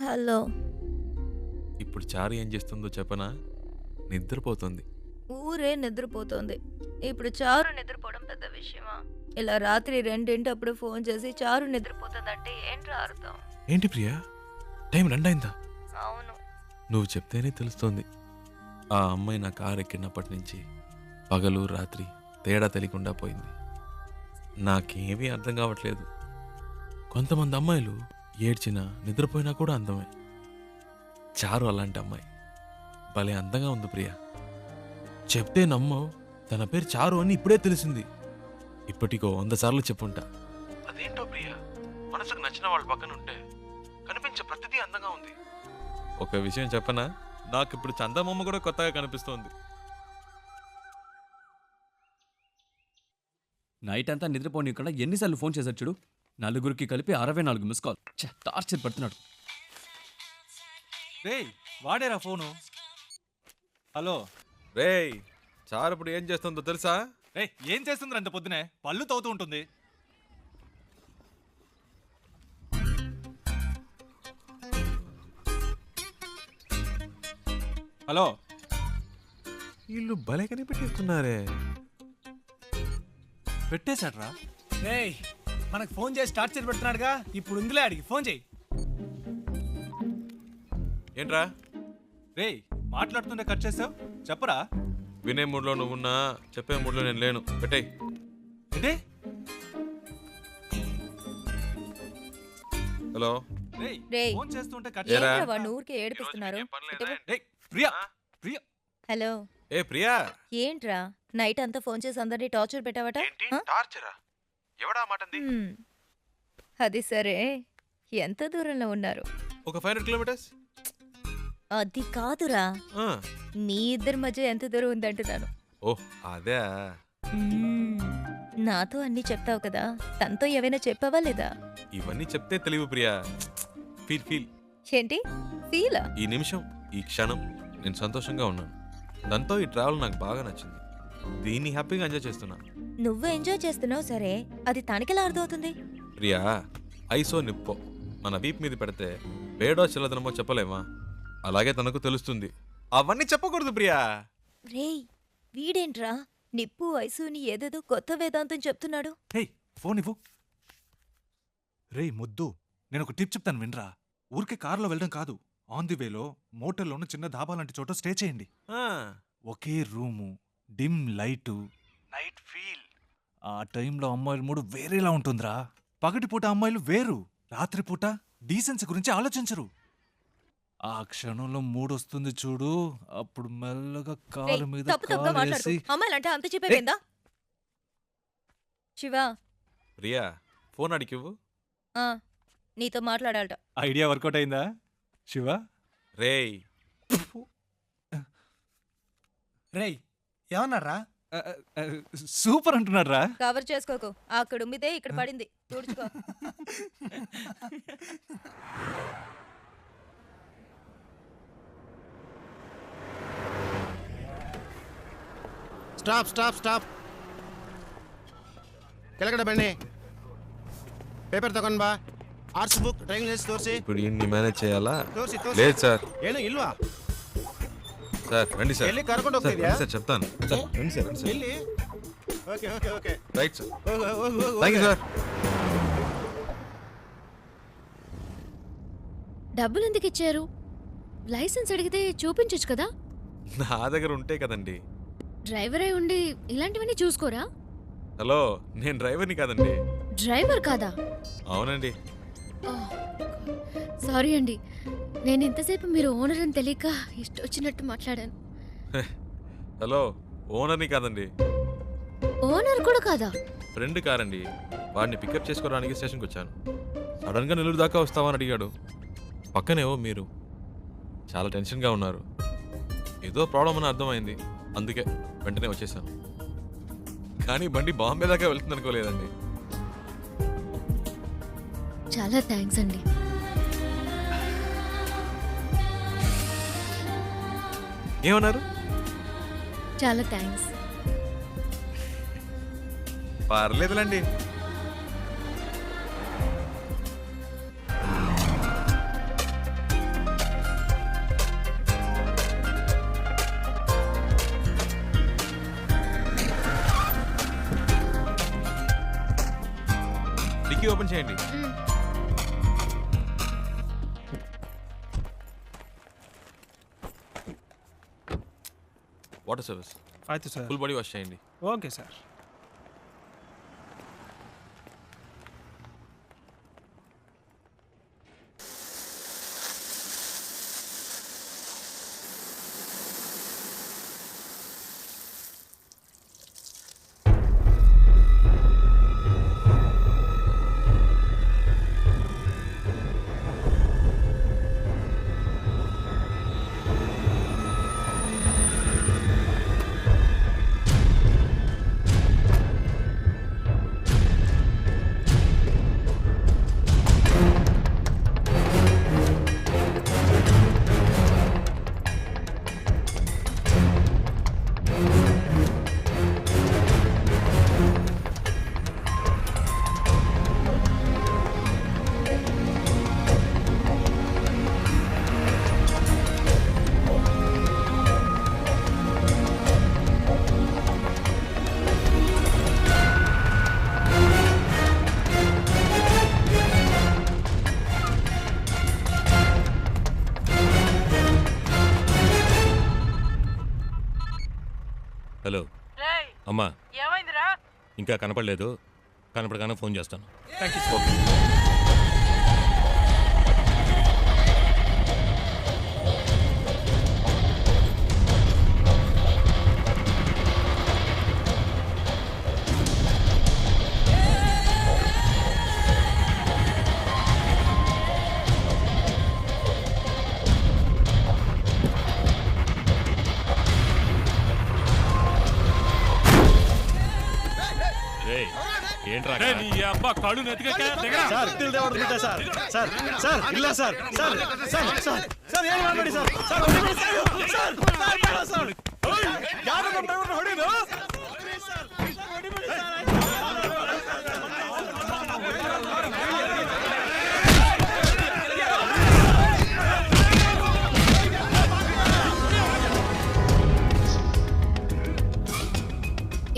హలో. ఇప్పుడు చారు ఏం చేస్తుందో చెప్పనా? నిద్రపోతుంది. ఊరే నిద్రపోతుంది. ఇప్పుడు చారు నిద్రపోవడం పెద్ద విషయమా? ఇలా రాత్రి 2 ఫోన్ చేసి చారు నిద్రపోతుందంటే ఏంట్రా అర్థం? ఏంటి ప్రియా, టైం 2 అయిందా? అవును. నువ్వు చెప్తేనే తెలుస్తోంది. ఆ అమ్మాయి నా కారు ఎక్కినప్పటి నుంచి పగలు రాత్రి తేడా తెలియకుండా పోయింది. నాకేమీ అర్థం కావట్లేదు. కొంతమంది అమ్మాయిలు ఏడ్చినా నిద్రపోయినా కూడా అందమే. చారు అలాంటి అమ్మాయి. భలే అందంగా ఉంది ప్రియా. చెప్తే నమ్మవు, తన పేరు చారు అని ఇప్పుడే తెలిసింది. ఇప్పటికో 100 సార్లు చెప్పుంటా. అదేంటో ప్రియా, మనసుకు నచ్చిన వాళ్ళ పక్కన ఉంటే కనిపించే ప్రతిదీ అందంగా ఉంది. ఒక విషయం చెప్పనా, నాకు ఇప్పుడు చందమామ కూడా కొత్తగా కనిపిస్తోంది. నైట్ అంతా నిద్రపోనీయకుండా ఎన్నిసార్లు ఫోన్ చేశారు చూడు. 4 కలిపి 64 మిస్ కాల్. టార్చర్ పడుతున్నాడు. రేయ్, వాడేరా ఫోను. హలో రేయ్, చారు ఇప్పుడు ఏం చేస్తుందో తెలుసా? రేయ్, ఏం చేస్తుంది అంత పొద్దునే? పళ్ళు తవ్వుతూ ఉంటుంది. హలో, వీళ్ళు భలే కనిపెట్టేస్తున్నారే. పెట్టేశాడ్రా. రేయ్, మనకు ఫోన్ చేసి టార్చర్ పెడుతున్నాడుగా, ఇప్పుడు ఉందిలే, అడిగి ఫోన్ చేయి. ఏంట్రా? రేయ్, మాట్లాడుతుంటే కట్ చేసావు, చెప్పరా? వినే మూడ్లో నువ్వున్నా, చెప్పే మూడ్లో నేను లేను. పెట్టేయ్. ఏంటి? హలో. రేయ్, ఫోన్ చేస్తుంటే కట్ ఏరా? ఏంట్రా వాడిని ఊరికే ఏడిపిస్తున్నారు? రేయ్, ప్రియా. హలో. ఏ ప్రియా, ఏంట్రా నైట్ అంతా ఫోన్ చేసి అందరినీ టార్చర్ పెట్టావట? టార్చరా? ఎవడా మాటంది? అది సరే, ఎంత దూరంలో ఉన్నారు? ఒక 500 కిలోమీటర్స్. అది కాదురా, మీ ఇద్దరి మధ్య ఎంత దూరం ఉందంటున్నాను. ఓ అదే. నాతో అన్నీ చెప్తావు కదా, తనతో ఏవైనా చెప్పావా లేదా? ఇవన్నీ చెప్తే తెలివి ప్రియా. Feel feel. ఏంటి ఫీలా? ఈ నిమిషం, ఈ క్షణం నేను సంతోషంగా ఉన్నాను. దాంతో ఈ ట్రావెల్ నాకు బాగా నచ్చింది. దీన్ని హ్యాపీగా ఎంజాయ్ చేస్తున్నాను. నువ్వు ఎంజాయ్ చేస్తున్నావు సరే, అది తనకెలా అర్థమవుతుంది? ప్రియా, ఐసో నిప్పో మన వీప్ మీద పెడితే వేడో చిల్లదనమో చెప్పలేమా? అలాగే తనకు తెలుస్తుంది. అవన్నీ చెప్పకూడదు ప్రియా. రేయ్, వీడేంట్రా నిప్పు వయసుని ఏదేదో కొత్త వేదాంతం చెప్తున్నాడు. హే, ఫోన్ ఇవ్వు. రేయ్ ముద్దు, నేను ఒక టిప్ చెప్తాను వినరా. ఊరికే కారులో వెళ్ళడం కాదు, ఆన్ ది వేలో మోటల్లోనూ చిన్న ధాబా లాంటి చోట స్టే చేయండి. ఒకే room, dim light, night feel. ఆ టైంలో అమ్మాయిల మూడు వేరేలా ఉంటుందిరా. పగటిపూట అమ్మాయిలు వేరు, రాత్రిపూట డీసెన్సీ గురించి ఆలోచించరు. ఆ క్షణంలో మూడొస్తుంది చూడు, అప్పుడు మెల్లగా కాలు మీద తప్పు తప్పుగా మాట్లాడుకో. కాలేసి అమ్మాయిలంటే అంత చెప్పేవేందా? శివ, ప్రియా ఫోన్ అడిగివ్వు. ఆ, నీతో మాట్లాడాలట. ఐడియా వర్కౌట్ అయిందా శివ? రేయ్ రేయ్ ఏమన్నారా? సూపర్ అంటున్నాడు రా. కవర్ చేసుకోకు, అక్కడ ఉమ్మితే ఇక్కడ పడింది, తుడుచుకో. ಸ್ಟಾಪ್ ಸ್ಟಾಪ್ ಸ್ಟಾಪ್ ಕೆಳಗಡೆ ಬನ್ನಿ. ಪೇಪರ್ ತಗೊಂಡ್ ಬಾ. ಆರ್ಟ್ಸ್ ಬುಕ್ ಡ್ರಾಯಿಂಗ್ ಲಿಸ್ಟ್ ತೋರಿಸಿ. ఇప్పుడు ఇన్ని మేనేజ్ చేయాలా? ತೋರಿಸಿ లేదు సార్. ಏನು ಇಲ್ವಾ? సార్ రండి సార్. ಎಲ್ಲಿ ಕರ್ಕೊಂಡು సార్ ಹೋಗ್ತಿದ್ಯಾ? రండి సార్ చెప్తాను. సార్ రండి సార్, రండి సార్. ಎಲ್ಲಿ? Okay okay okay right sir. ಹೋಗು ಹೋಗು ಹೋಗು. Thank you sir. డబ్బులు ఎందుకు ఇచ్చారు? లైసెన్స్ అడిగితే చూపించొచ్చు కదా. నా దగ్గర ఉంటే కదండి. డ్రైవర్ అయి ఉండి ఇలాంటివన్నీ చూసుకోరా? హలో, నేను డ్రైవర్ని కాదండి. డ్రైవర్ కాదా? అవునండి. సారీ అండి, నేను ఇంతసేపు మీరు ఓనర్ అని తెలియక ఇష్టొచ్చినట్టు మాట్లాడాను. హలో, ఓనర్ని కాదండి. ఓనర్ కూడా కాదా? ఫ్రెండ్ కారండి. వాడిని పికప్ చేసుకోవడానికి స్టేషన్కి వచ్చాను. సడన్గా నెల్లూరు దాకా వస్తావని అడిగాడు. పక్కనేవో మీరు చాలా టెన్షన్గా ఉన్నారు. ఏదో ప్రాబ్లం అని అర్థమైంది, అందుకే వెంటనే వచ్చేసాను. కానీ బండి బాంబే దాకా వెళ్తుంది అనుకోలేదండి. చాలా థ్యాంక్స్ అండి. ఏమన్నారు? చాలా థ్యాంక్స్. పర్లేదులండి. డిక్కీ ఓపెన్ చేయండి. Water service. అయితే సార్ ఫుల్ బాడీ వాష్ చేయండి. Okay sir. హలో అమ్మా, ఇంకా కనపడలేదు. కనపడగానే ఫోన్ చేస్తాను. రేయ్, ఏంట్రా నీ అబ్బా కళ్ళు నెత్తికెక్క సార్ తిల్ దేవడు బిడ్డ సార్ సార్ సార్ ಇಲ್ಲ sir sir sir sir sir ಏನು ಮಾಡಬೇಡಿ sir sir sir sir sir ಯಾರು ನಮ್ಮ ಡ್ರೈವರ್ ಹೊಡಿದು ಸರ್ ಹೊಡಿಬೇಡಿ ಸರ್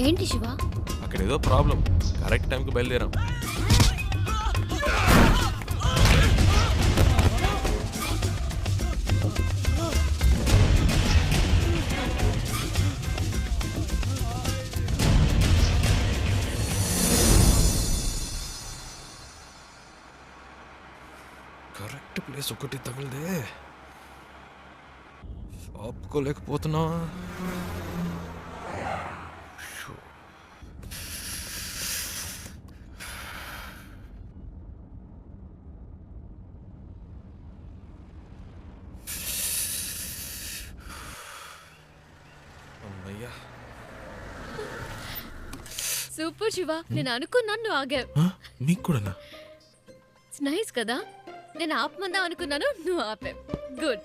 ఏంటి శివ? అక్కడ ఏదో ప్రాబ్లం. కరెక్ట్ టైంకి బయలుదేరాం. కరెక్ట్ ప్లేస్ ఒకటి తగిలిదే. ఆపుకోలేకపోతున్నా. సూపర్ శివ, నేను అనుకున్నాను నువ్వు ఆగావు. మీకు కూడానా? ఇట్స్ నైస్ కదా. నేను ఆపమందాం అనుకున్నాను, నువ్వు ఆపావు. గుడ్.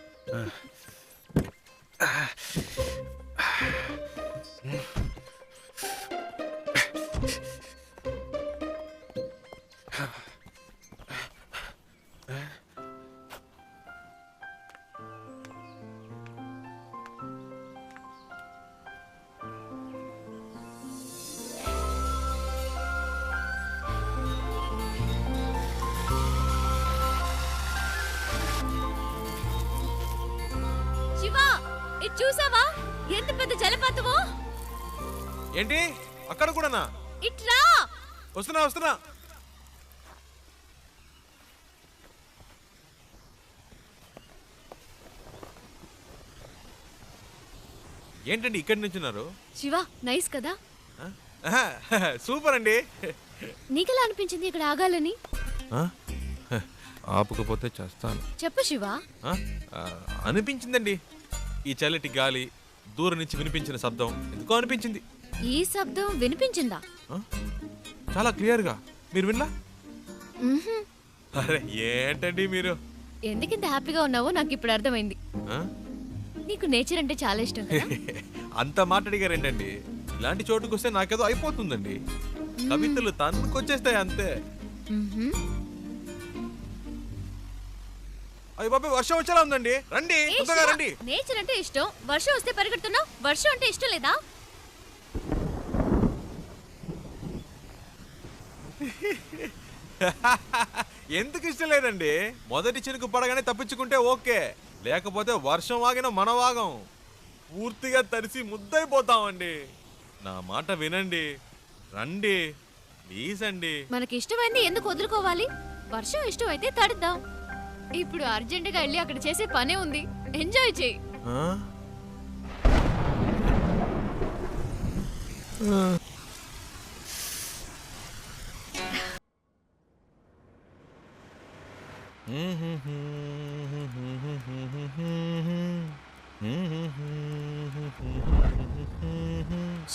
చూసావా ఎంత పెద్ద జలపాతమో? ఏంటి అక్కడ కూడానా? ఇట్లా వస్తున్నా వస్తున్నా. ఏంటండి ఇక్కడి నుంచున్నారు? శివ నైస్ కదా. సూపర్ అండి. నీకెలా అనిపించింది ఇక్కడ ఆగాలని? ఆపకపోతే చేస్తాను. చెప్పు శివ. అనిపించిందండి. ఈ చల్లటి గాలి, దూరం నుంచి వినిపించిన శబ్దం ఎందుకో అనిపించింది. ఈ శబ్దం వినిపించిందా? చాలా క్లియర్గా. మీరు విన్నా? అరే ఏంటండి మీరు ఎందుకింత హ్యాపీగా ఉన్నావో నాకు ఇప్పుడు అర్థమైంది. నీకు నేచర్ అంటే చాలా ఇష్టం కదా. అంత మాట్లాడిగారేంటండి. ఇలాంటి చోటుకు వస్తే నాకేదో అయిపోతుందండి. కవితలు తన్నుకొచ్చేస్తాయి అంతే. అయ్య బాబా వర్షం వచ్చేలా ఉందండి. రండి తొందరగా రండి. నేచర్ అంటే ఇష్టం, వర్షం వస్తే పరిగెడుతున్నావు. వర్షం అంటే ఇష్టం లేదా? ఎందుకు ఇష్టం లేదండి? మొదటి చినుకు పడగానే తప్పించుకుంటే ఓకే, లేకపోతే వర్షం వాగిన మన వాగం పూర్తిగా తడిసి ముద్దైపోతామండి. నా మాట వినండి, రండి ప్లీజ్ అండి. మనకి ఇష్టమైంది ఎందుకు వదులుకోవాలి? వర్షం ఇష్టం అయితే తడుద్దాం. ఇప్పుడు అర్జెంటుగా వెళ్ళి అక్కడ చేసే పనే ఉంది. ఎంజాయ్ చేయి.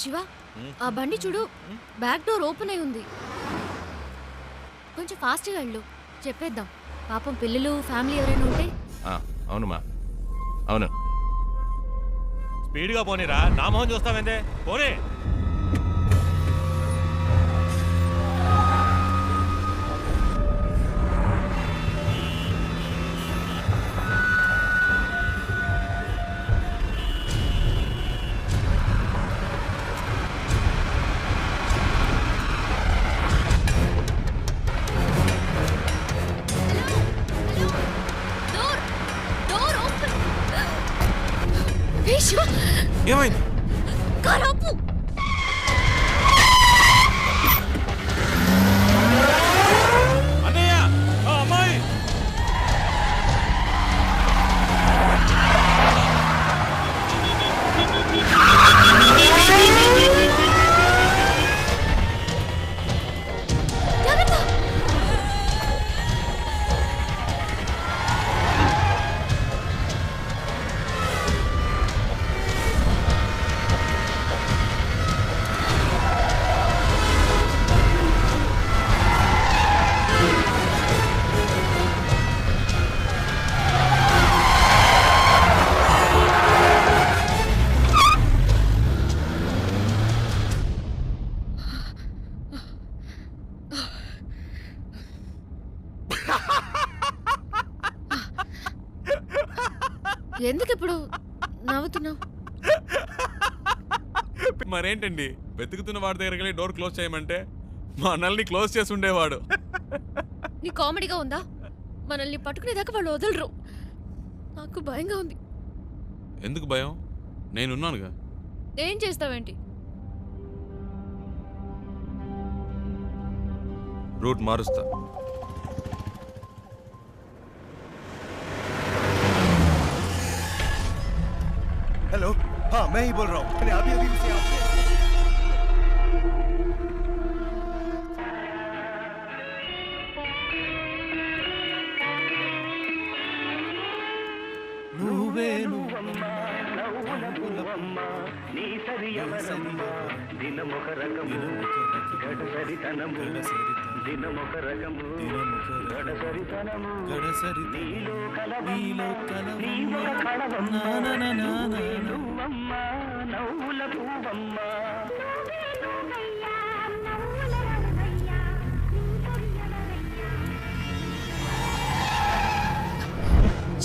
శివ ఆ బండి చూడు, బ్యాక్ డోర్ ఓపెన్ అయి ఉంది. కొంచెం ఫాస్ట్గా వెళ్ళు, చెప్పేద్దాం. పాపం పిల్లలు ఫ్యామిలీ ఎవరైనా ఉంటే. అవునుమా అవును. స్పీడ్గా పోనీరా, నా మొహం చూస్తావేందే, పోనీ. ఏమైంది? కారాపు. అన్నయ్య అమ్మాయి ఎందుకు ఇప్పుడు నవ్వుతున్నావు? మరేంటండి, వెతుకుతున్న వాడి దగ్గరికి వెళ్ళి డోర్ క్లోజ్ చేయమంటే మా అన్నల్ని క్లోజ్ చేసి ఉండేవాడు. నీ కామెడీగా ఉందా? మనల్ని పట్టుకునేదాకా వాళ్ళు వదలరు. నాకు భయంగా ఉంది. ఎందుకు భయం? నేనున్నానుగా. ఏం చేస్తావేంటి? రూట్ మారుస్తా. हेलो, हाँ मैं ही बोल रहा हूँ. मैंने अभी अभी उसे आपसे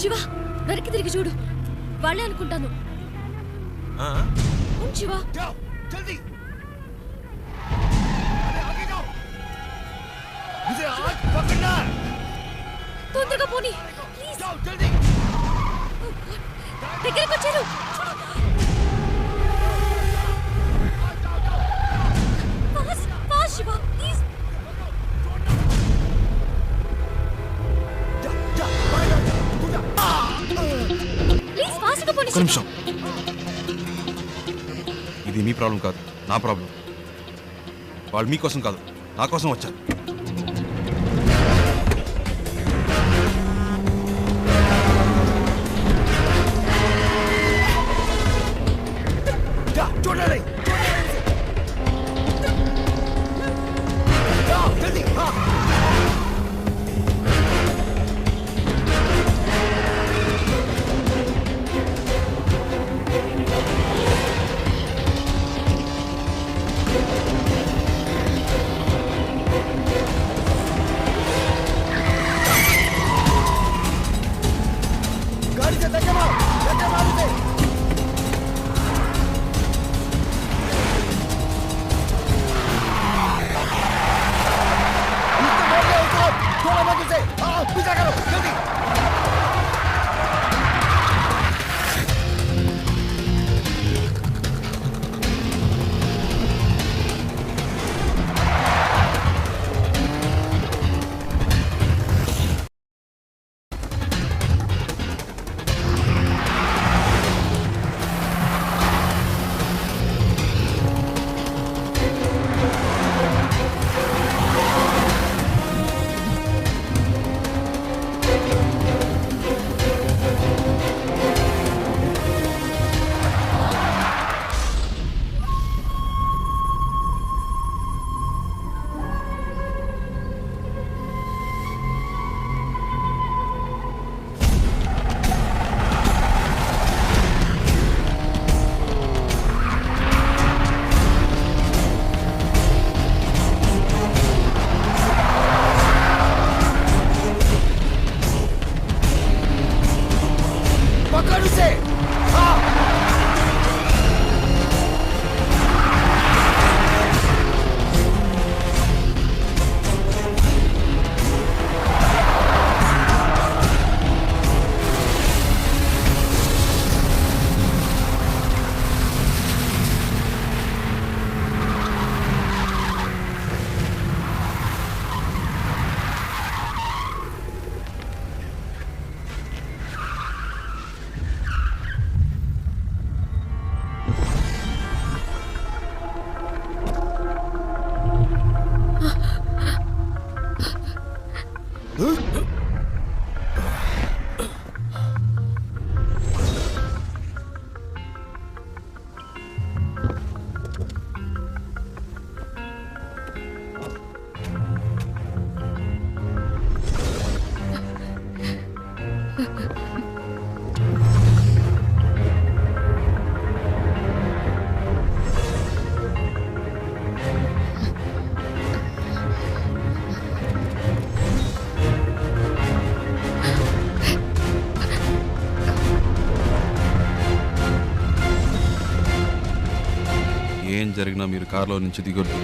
శివ, వెనక్కి తిరిగి చూడు. వాళ్ళే అనుకుంటాను. శివ, जल्दी आगे जाओ. मुझे आज पकड़ना है. తొందరగా పోనీ ప్లీజ్. जल्दी దగ్గరికి వచ్చారు. Fast fast Shiva please. Please ఫాస్ట్గా పోనీ. ఒక్క నిమిషం. ఇది మీ ప్రాబ్లం కాదు, నా ప్రాబ్లం. వాళ్ళు మీకోసం కాదు, నా కోసం వచ్చారు. జరిగినా మీరు కారులో నుంచి దిగొద్దు.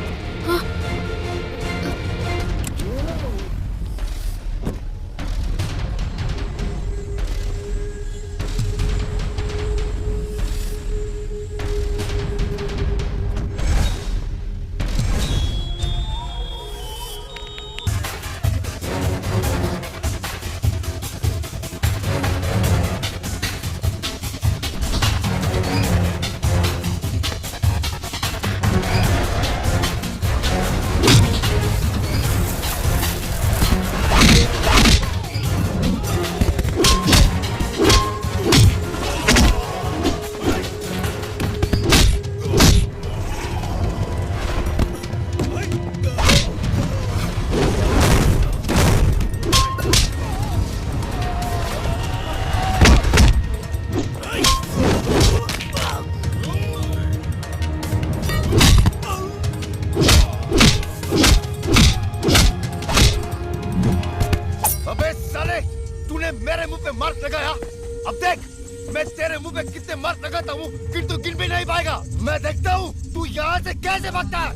अबे साले, तूने मेरे मुंह पे मार्क लगाया। अब देख मैं तेरे मुंह पे कितने मार्क लगाता हूँ, फिर तू गिन भी नहीं पाएगा। मैं देखता हूँ तू यहाँ से कैसे भागता है।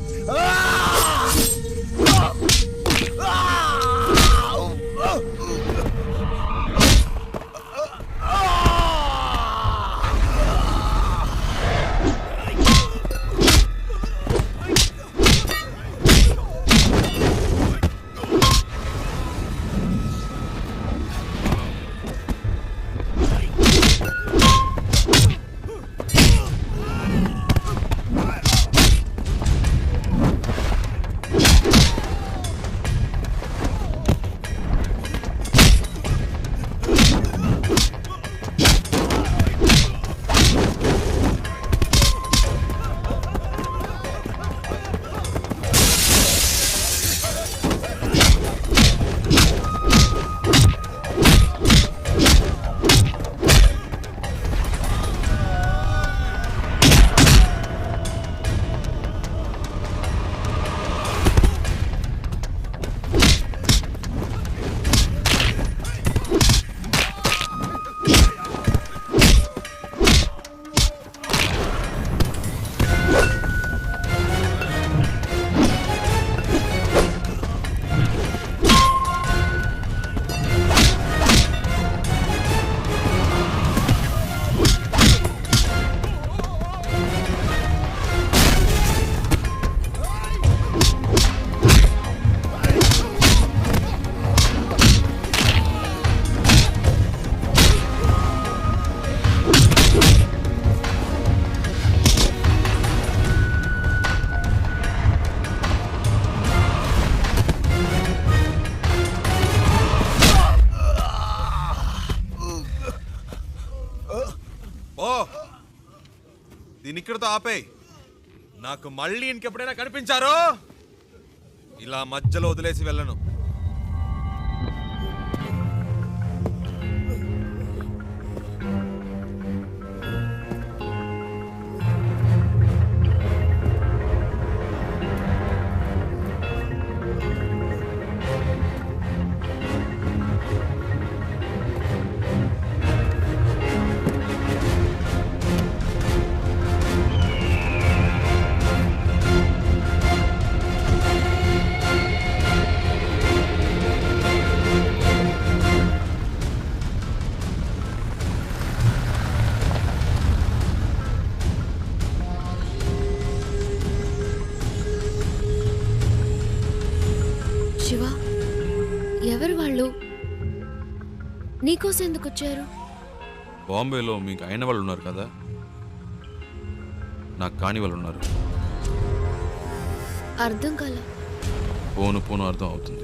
దీని ఇక్కడితో ఆపేయ్. నాకు మళ్ళీ ఇంకెప్పుడైనా కనిపించారో ఇలా మధ్యలో వదిలేసి వెళ్ళను. శివ, ఎవరు వాళ్ళు? నీకోసం ఎందుకు వచ్చారు? బాంబేలో మీకు అయిన వాళ్ళు ఉన్నారు కదా, నాకు కాని వాళ్ళు ఉన్నారు. అర్థం కాల. పోను పోను అర్థం అవుతుంది.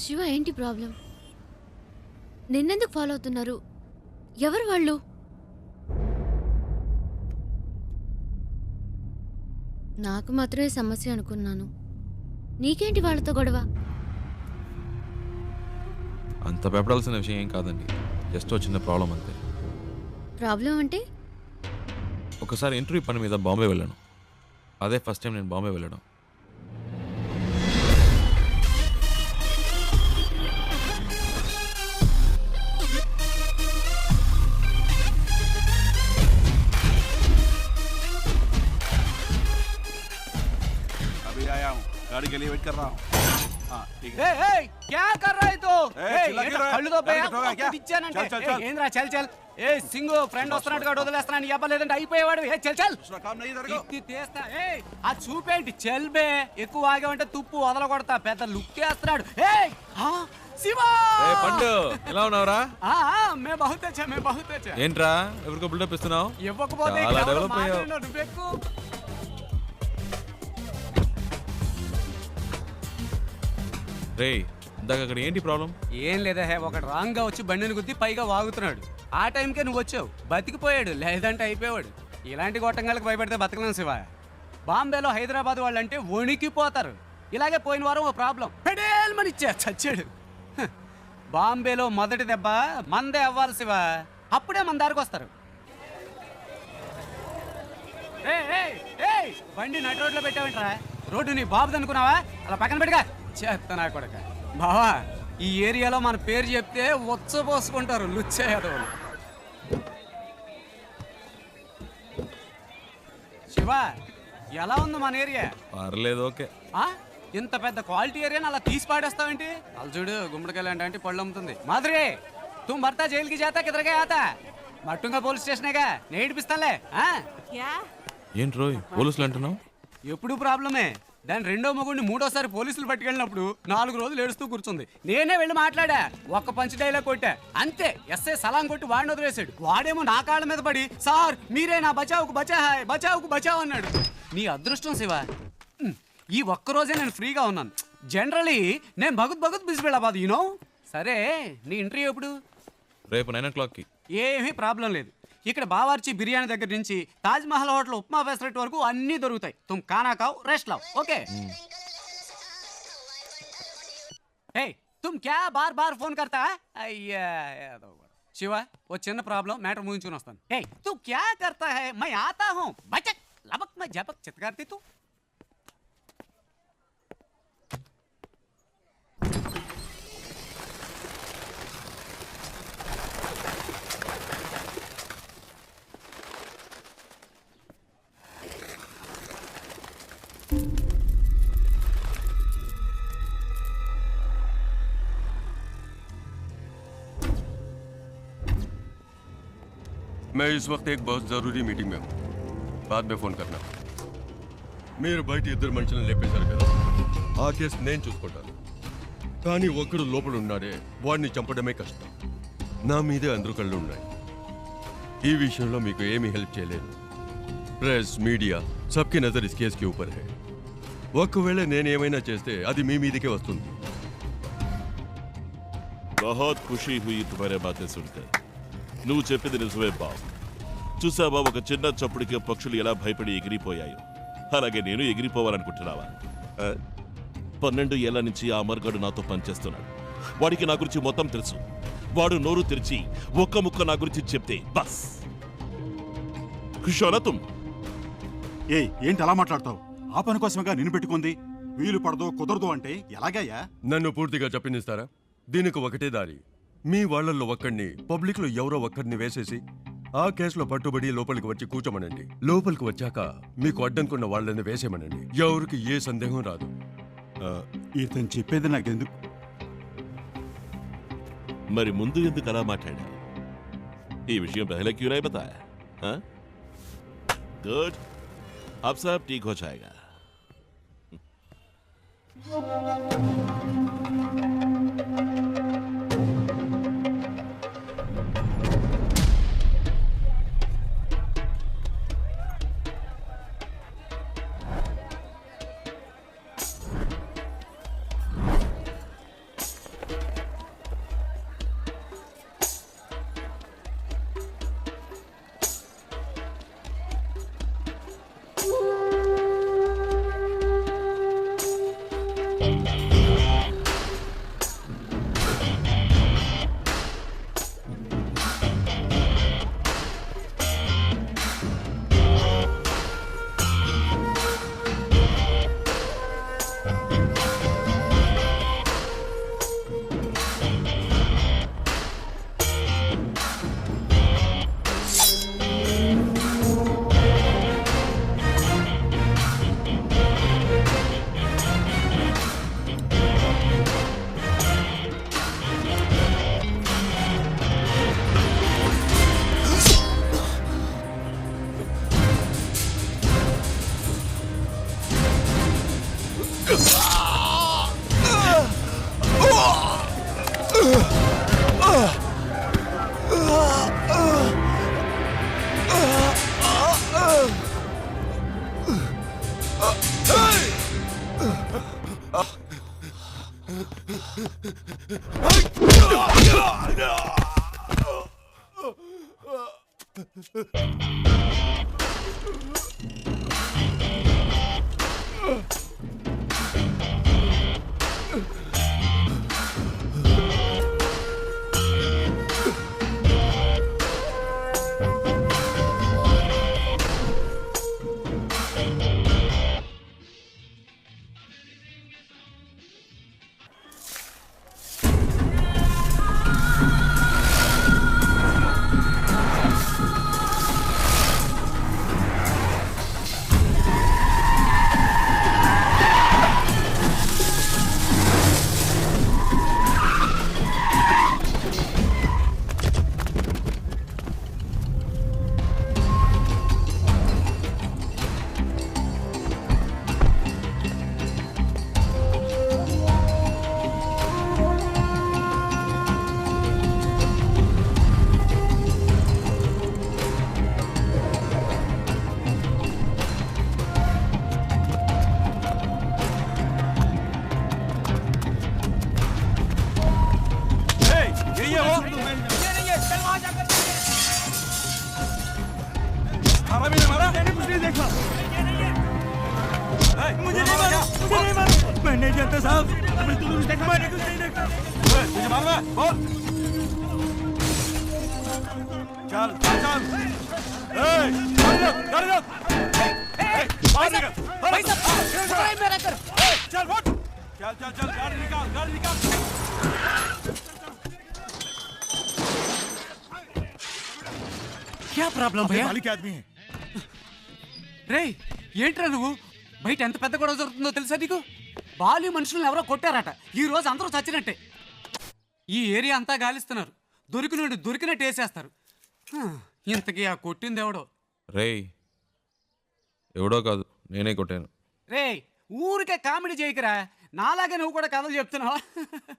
శివ, ఏంటి ప్రాబ్లం? నిన్నెందుకు ఫాలో అవుతున్నారు? ఎవరు వాళ్ళు? నాకు మాత్రమే సమస్య అనుకున్నాను. నీకేంటి వాళ్ళతో గొడవ? అంత భయపడాల్సిన విషయం ఏం కాదండి, జస్ట్ చిన్న ప్రాబ్లం అంతే. ప్రాబ్లం అంటే? ఒకసారి ఇంటర్వ్యూ పని మీద బాంబే వెళ్ళాను. అదే ఫస్ట్ టైం నేను బాంబే వెళ్ళడం. अभी आया हूँ, गाड़ी के लिए वेट कर रहा हूँ. हाँ ठीक है. क्या कर रहा है तो? चिल्ला क्यों रहा है? కళ్ళు తో गाड़ी ठोका क्या? ఇచ్చానంటే चल, चल, चल. ఏంద్రా చల్ చల్. ఏ సింగు ఫ్రెండ్ వస్తున్నాడు కాడు వదిలేస్తున్నాను చెప్పలేదంటే అయిపోయేవాడు. ఏ చల్ చల్. काम नहीं इधर को. ఇత్తి తీస్తా. ఏ ఆ చూపేంటి చెల్బే ఎక్కువ ఆగావంటే తుప్పు వదల కొడతా. పెద్ద లుక్ వేస్తున్నాడు. ఏ శివా పండు ఎలా ఉన్నావురా? మే బహుత్ అచ్చా మే బహుత్ అచ్చా. ఏంట్రా ఎవరికో బిల్డప్ ఇస్తున్నావు? ఇవ్వకపోతే చాలా డెవలప్ అయ్యావు. నువ్వెక్కు. రేయ్ ఇందాక అక్కడ ఏంటి ప్రాబ్లం? ఏం లేదా హే, ఒకడు రాంగ్ గా వచ్చి బండిని గుద్ది పైగా వాగుతున్నాడు. ఆ టైంకే నువ్వు వచ్చావు, బతికిపోయాడు. లేదంటే అయిపోయాడు. ఇలాంటి గొట్టంగాలకు భయపడితే బతకలేం శివ. బాంబేలో హైదరాబాద్ వాళ్ళంటే వణికిపోతారు. ఇలాగే పోయిన వారం ఓ ప్రాబ్లం పెడేల్మని ఇచ్చా చచ్చాడు. హ, బాంబేలో మొదటి దెబ్బ మందే అవ్వాలి శివ, అప్పుడే మన దారికి వస్తారు. బండి నడి రోడ్లో పెట్టావేంట్రా? రోడ్డు నీ బాబుది అనుకున్నావా? అలా పక్కన పెట్టుగా చేస్తా కొడక. బావా ఈ ఏరియాలో మన పేరు చెప్తే పోసుకుంటారు లుచ్చే యాదవులు. శివ ఎలా ఉంది మన ఏరియా? పర్లేదు ఓకే. ఇంత పెద్ద క్వాలిటీ ఏరియాని అలా తీసి పాడేస్తావేంటి? అలా చూడు గుమ్మడికాయలు అంటే పళ్ళు అమ్ముతుంది. మాధురి तुम भरता जेल की जाता किधर गया आता? మట్టుంగా పోలీస్ స్టేషనేగా నేను ఇడిపిస్తానులే. ఏంటి రోయ్ పోలీసులు అంటున్నావు? ఎప్పుడు ప్రాబ్లమే. దాని రెండో మొగుడిని మూడోసారి పోలీసులు పట్టుకెళ్ళినప్పుడు 4 రోజులు ఏడుస్తూ కూర్చుంది. నేనే వెళ్ళి మాట్లాడా, ఒక్క పంచ్ డైలాగ్ కొట్టా అంతే. ఎస్ఐ సలాం కొట్టి వాడిని వదిలేశాడు. వాడేమో నా కాళ్ళ మీద పడి సార్ మీరే నా బచావుకు బచావు అన్నాడు. నీ అదృష్టం శివ, ఈ ఒక్కరోజే నేను ఫ్రీగా ఉన్నాను. జనరలీ నేను భగత్ బిజీ వెళ్ళబాదు యూనో. సరే నీ ఇంటర్వ్యూ ఎప్పుడు? రేపు 9 o'clockకి. ఏమీ ప్రాబ్లం లేదు. ఇక్కడ బావార్చి బిర్యానీ దగ్గర నుంచి తాజ్ మహల్ హోటల్ ఉప్మా ఫెసిలిటీ వరకు అన్నీ దొరుకుతాయి. తుమ్ ఖానా ఖావ్ రెస్ట్ లావ్ ఓకే. ఏ తుమ్ క్యా బార్ బార్ ఫోన్ కర్తా? అయ్యా శివ ఓ చిన్న ప్రాబ్లం, మ్యాటర్ ముగించుకుని వస్తాను. ఏ తు క్యా కర్తా హై? మై ఆతా హూ బచక్ లబక్ మై జబక్ చిత్కార్తి తు. मैं इस वक्त एक बहुत ज़रूरी मीटिंग में हूँ, बाद में फ़ोन करना. మీరు బయట ఇద్దరు మనుషులను లేపేశారు కదా, ఆ కేసు నేను చూసుకుంటాను. కానీ ఒక్కడు లోపల ఉన్నాడే, వాడిని చంపడమే కష్టం. నా మీదే అందరూ కళ్ళు ఉన్నాయి. ఈ విషయంలో మీకు ఏమీ హెల్ప్ చేయలేదు. Press media సబ్కి Nazar is case కి ఊపర్ హై. ఒకవేళ నేనేమైనా చేస్తే అది మీ మీదకే వస్తుంది. बहुत खुशी हुई तुम्हारे बातें सुनकर. నువ్వు చెప్పింది నిజమే బాబు. చూసావా ఒక చిన్న చప్పుడికి పక్షులు ఎలా భయపడి ఎగిరిపోయాయో, అలాగే నేను ఎగిరిపోవాలనుకుంటున్నావా? 12 ఏళ్ల నుంచి ఆ అమర్గాడు నాతో పనిచేస్తున్నాడు. వాడికి నా గురించి మొత్తం తెలుసు. వాడు నోరు తెరిచి ఒక్క ముక్క నా గురించి చెప్తే బస్ ఖుషోనా. ఏంటి అలా మాట్లాడతావు? ఆ పని కోసమేగా నిన్ను పెట్టుకుంది. వీలు పడదో కుదరదు అంటే ఎలాగయ్యా? నన్ను పూర్తిగా చెప్పనిస్తారా? దీనికి ఒకటే దారి. మీ వాళ్ళల్లో ఒక్కడిని పబ్లిక్లో ఎవరో ఒక్కడిని వేసేసి ఆ కేసులో పట్టుబడి లోపలికి వచ్చి కూర్చోమనండి. లోపలికి వచ్చాక మీకు అడ్డనుకున్న వాళ్ళని వేసేమనండి. ఎవరికి ఏ సందేహం రాదు. ఇతను చెప్పేది నాకెందుకు? మరి ముందు ఎందుకు అలా మాట్లాడా? ఈ విషయం పहले क्यों नहीं बताया? हाँ? गुड, अब सब ठीक हो जाएगा. मैं नहीं जानता साहब, मैंने कुछ नहीं देखा। मुझे मालूम है, बोल। चल चल गाड़ी रोक। चल उठ। चल गाड़ी निकाल। क्या प्रॉब्लम भैया? मालिक आदमी है। రే ఏంట్రా నువ్వు బయట ఎంత పెద్ద గొడవ జరుగుతుందో తెలుసా నీకు? బాలి మనుషులను ఎవరో కొట్టారట. ఈ రోజు అందరూ చచ్చినట్టే. ఈ ఏరియా అంతా గాలిస్తున్నారు. దొరికినట్టు వేసేస్తారు. ఇంతకీ ఆ కొట్టింది ఎవడో? రేయ్ ఎవడో కాదు, నేనే కొట్టాను. రే ఊరికే కామెడీ చేయకురా, నాలాగే నువ్వు కూడా కథలు చెప్తున్నావా?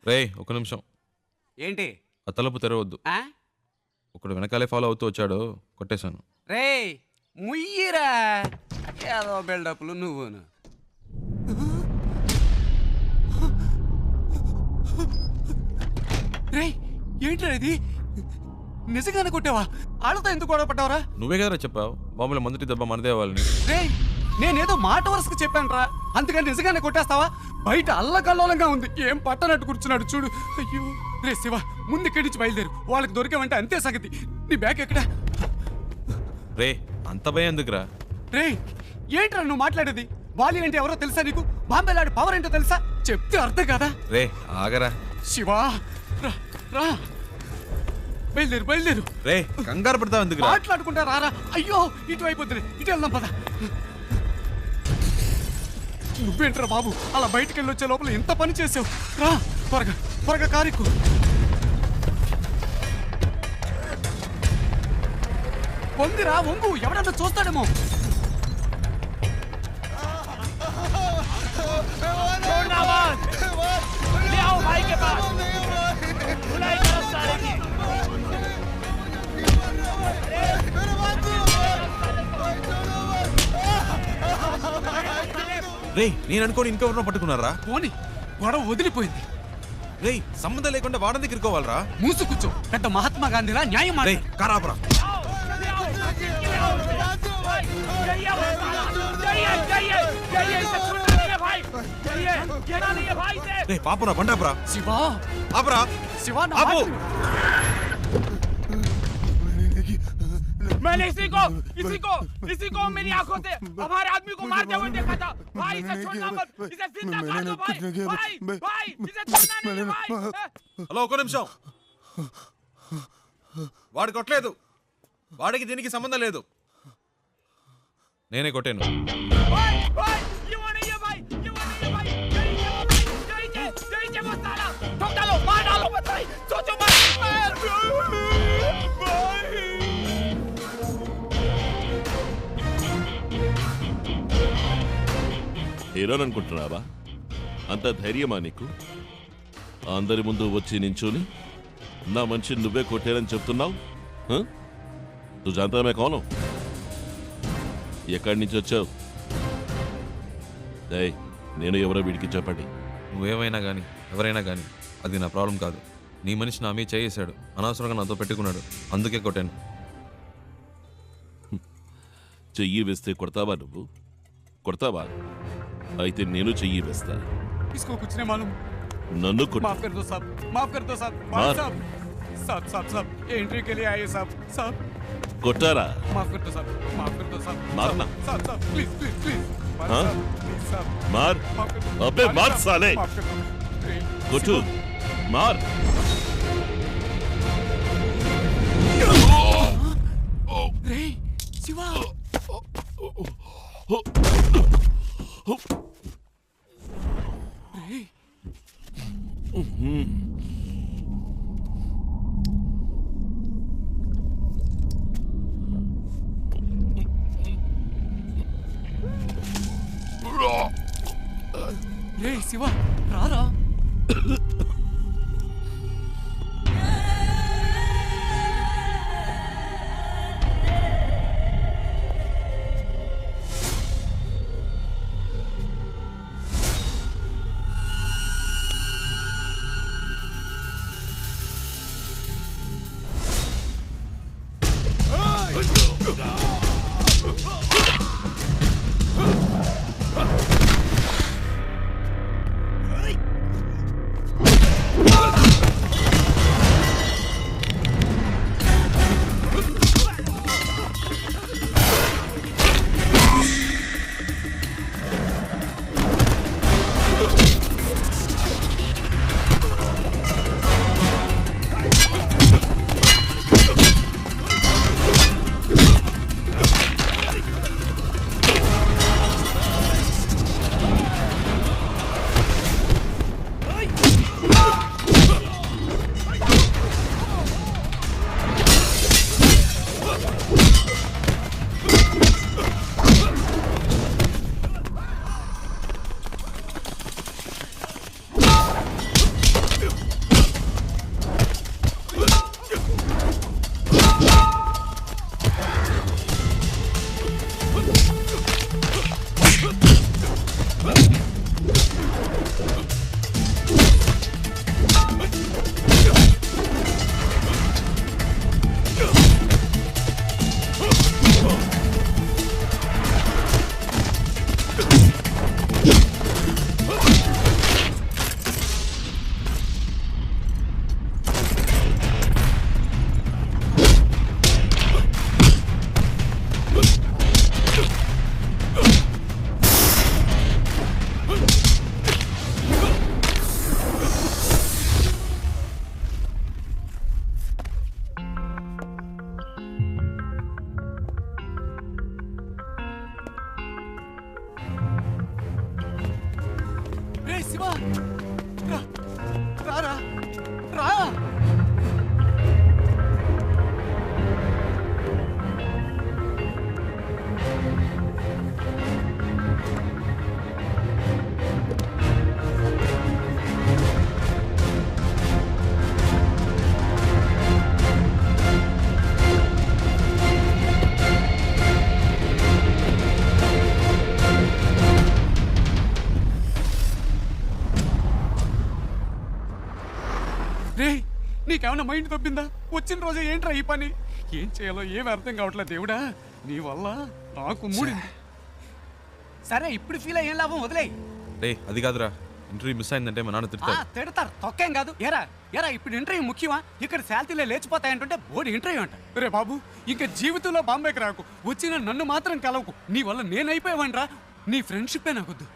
రేయ్ ఒక నిమిషం. ఏంటి? ఆ తలుపు తెరవద్దు. ఒకడు వెనకాలే ఫాలో అవుతూ వచ్చాడు, కొట్టేశాను. రే ముయ్యిరా, ఏదో బిల్డప్లు నువ్వును. రే ఏంట్రా ఇది? నిజంగానే కొట్టావా? ఆళ్ళతో ఎందుకు గొడవ పడ్డావరా? నువ్వే కదరా చెప్పావు మామూలు మొదటి దెబ్బ మనదే వాళ్ళని. రే నేనేదో మాట వరుసకు చెప్పాను రా, అందుకని నిజంగానే కొట్టేస్తావా? బయట అల్లకల్లోలంగా ఉంది, ఏం పట్టనట్టు కూర్చున్నాడు చూడు. అయ్యో రే శివ, ముందు ఇక్కడి నుంచి బయలుదేరు. వాళ్ళకి దొరికామంటే అంతే సంగతి. నీ బ్యాగ్ ఎక్కడా? రే అంత భయం ఎందుకురా? రే ఏంట్రా నువ్వు మాట్లాడేది? బాలి అంటే ఎవరో తెలుసా నీకు? బాంబేలాడి పవర్ ఏంటో తెలుసా? చెప్తే అర్థం కదా. రే ఆగరా శివా, రా రా, బయలుదేరు. రే కంగారు పడతావు ఎందుకురా? మాట్లాడుకుంటా రారా. అయ్యో ఇటు అయిపోతుంది, ఇటు వెళ్దాం పద. నువ్వేంట్రా బాబు అలా బయటికి వెళ్ళి వచ్చే లోపల ఎంత పని చేసావు? రా త్వరగా కారెక్కు. వంగిరా వంగు, ఎవడన్నా చూస్తాడేమో. రే నేను అనుకోని ఇంకెవరినో పట్టుకున్నారా? పోనీ గొడవ వదిలిపోయింది. రే సంబంధం లేకుండా వాడని దగ్గర ఇరుకోవాలరా? మూసు కూర్చో, పెద్ద మహాత్మా గాంధీలా న్యాయం మాట. కారాపరా రే పాపురా బండాపురా. శివా ఆపరా శివా ఆపు. मैंने इसी को मेरी आंखों से हमारे आदमी को मारते हुए देखा था। भाई इसे छोड़ना मत, इसे जिंदा कर दो भाई, इसे छोड़ना नहीं भाई। హలో ఒక నిమిషం. వాడు కొట్టలేదు, వాడికి దీనికి సంబంధం లేదు, నేనే కొట్టాను. హీరోని అనుకుంటున్నావా? అంత ధైర్యమా నీకు? అందరి ముందు వచ్చి నించోని నా మనిషిని నువ్వే కొట్టారని చెప్తున్నావు? నువ్వు జాంతమే కోను? ఎక్కడి నుంచి వచ్చావు? దయ్ నేను ఎవరో వీడికి చెప్పండి. నువ్వేమైనా కానీ ఎవరైనా కానీ అది నా ప్రాబ్లం కాదు. నీ మనిషి నా మీద చేసాడు, అనవసరంగా నాతో పెట్టుకున్నాడు, అందుకే కొట్టాను. చెయ్యి వేస్తే కొడతావా నువ్వు? కొడతావా? అయితే నేను చెయ్యి వేస్తా. इसको कुछ नहीं मालूम। నన్ను కొట్టు. माफ कर दो साहब, माफ कर दो साहब, माफ साहब, साहब साहब साहब, ये एंट्री के लिए आए साहब, साहब కొట్టారా? माफ कर दो साहब, माफ कर दो साहब, मारना। साहब साहब प्लीज प्लीज प्लीज, हाँ? प्लीज साहब, मार। माफ कर दो, अबे मार साहब, साले। माफ कर दो, కొట్టు, మార్. రే శివా రే రే శివా రారా శివా రా రారా రా రే నీకేమన్నా మైండ్ తప్పిందా? వచ్చిన రోజే ఏంట్రా ఈ పని? ఏం చేయాలో ఏం అర్థం కావట్లేదు దేవుడా, నీ వల్ల నాకు మూడింది. సరే ఇప్పుడు ఫీల్ అయ్యేం లాభం, వదిలేయ్. రే అది కాదురా, ఇంటర్వ్యూ మిస్ అయిందంటే మా నాన్న తిడతాడు. తిడతారు, తొక్కేం కాదు. ఎరా ఎరా ఇప్పుడు ఇంటర్వ్యూ ముఖ్యమా? ఇక్కడ శాలరీలే లేచిపోతాయంటుంటే బోర్డు ఇంటర్వ్యూ అంట. రే బాబు ఇంకా జీవితంలో బాంబేకి రాకు, వచ్చిన నన్ను మాత్రం కలవకు. నీ వల్ల నేనైపోయావనరా, నీ ఫ్రెండ్షిప్పే నాకొద్దు.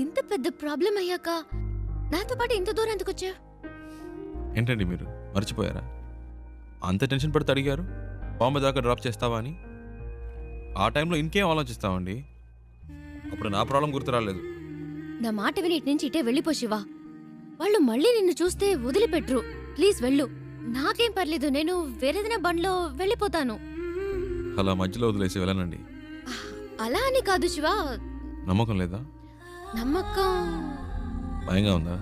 ఇంత పెద్ద ప్రాబ్లం అయ్యాక నాతో పాటు ఇంత దూరం ఎందుకు వచ్చా? ఏంటండి మీరు మర్చిపోయారా? అంత టెన్షన్ పడితే అడిగారు బాంబే దాకా డ్రాప్ చేస్తావా అని. ఆ టైంలో ఇంకేం ఆలోచిస్తామండి? అప్పుడు నా ప్రాబ్లం గుర్తు రాలేదు, నా మాట విని ఇటు నుంచి ఇటే వెళ్ళిపో శివ. వాళ్ళు మళ్ళీ నిన్ను చూస్తే వదిలిపెట్టరు. ప్లీజ్ వెళ్ళు. నాకేం పర్లేదు, నేను వేరేదైనా బండ్లో వెళ్ళిపోతాను. అలా మధ్యలో వదిలేసి వెళ్ళనండి. అలా అని కాదు శివ. నమ్మకం లేదా? నమ్మకం. భయంగా ఉందా?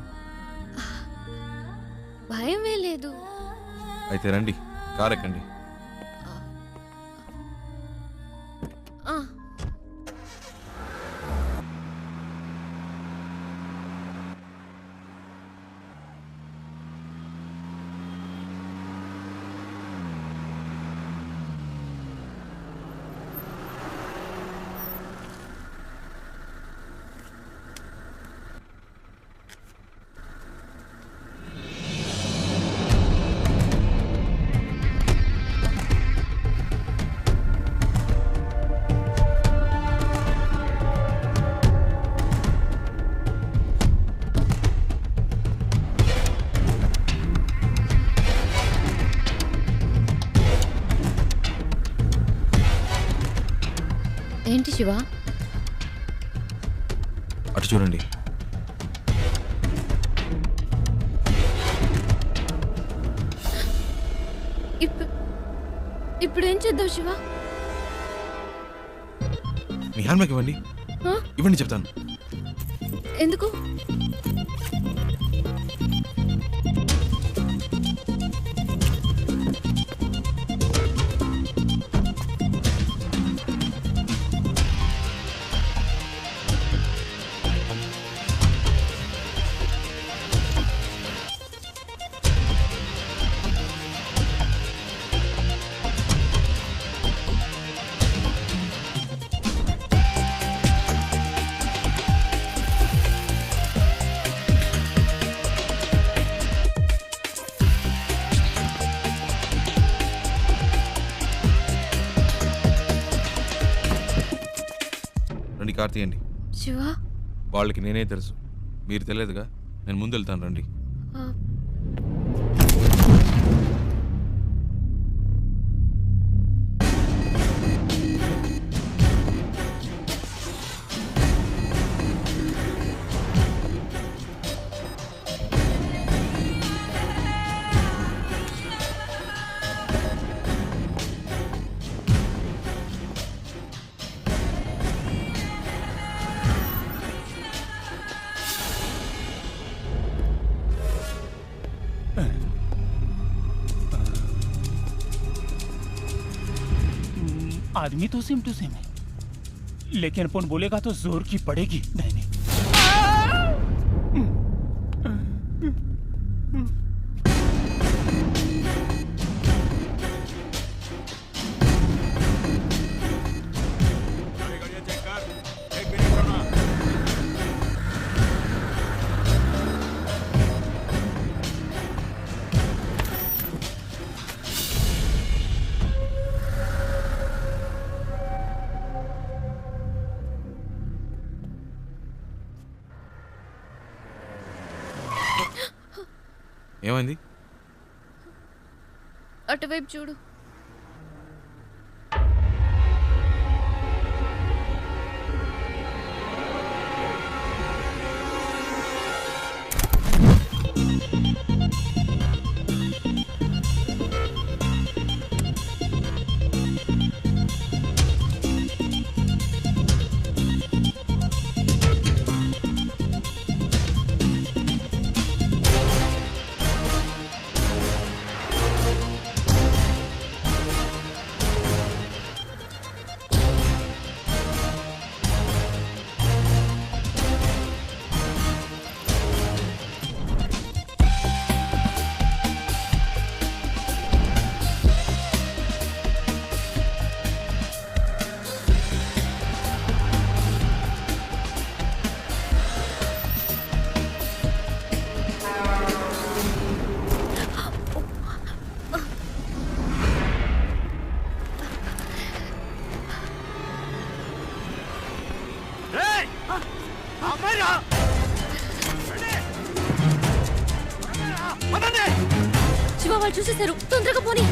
భయమే లేదు. అయితే రండి, కార్ ఎక్కండి. ఆ. ఏంటి శివ? అటు చూడండి. ఇప్పుడు ఏం చేద్దాం శివ? మీ హ్యాండ్ బ్యాగ్ ఇవ్వండి. ఇవ్వండి చెప్తాను. ఎందుకు? రండి, కార్ తీయండి. శివ, వాళ్ళకి నేనే తెలుసు, మీరు తెలియదుగా. నేను ముందు వెళ్తాను, రండి. आदमी तो सेम टू सेम है, लेकिन अपन बोलेगा तो जोर की पड़ेगी। नहीं ఏమైంది? అటువైపు చూడు. శివ, వాళ్ళు చూసేశారు. తొందరగా పోనీ.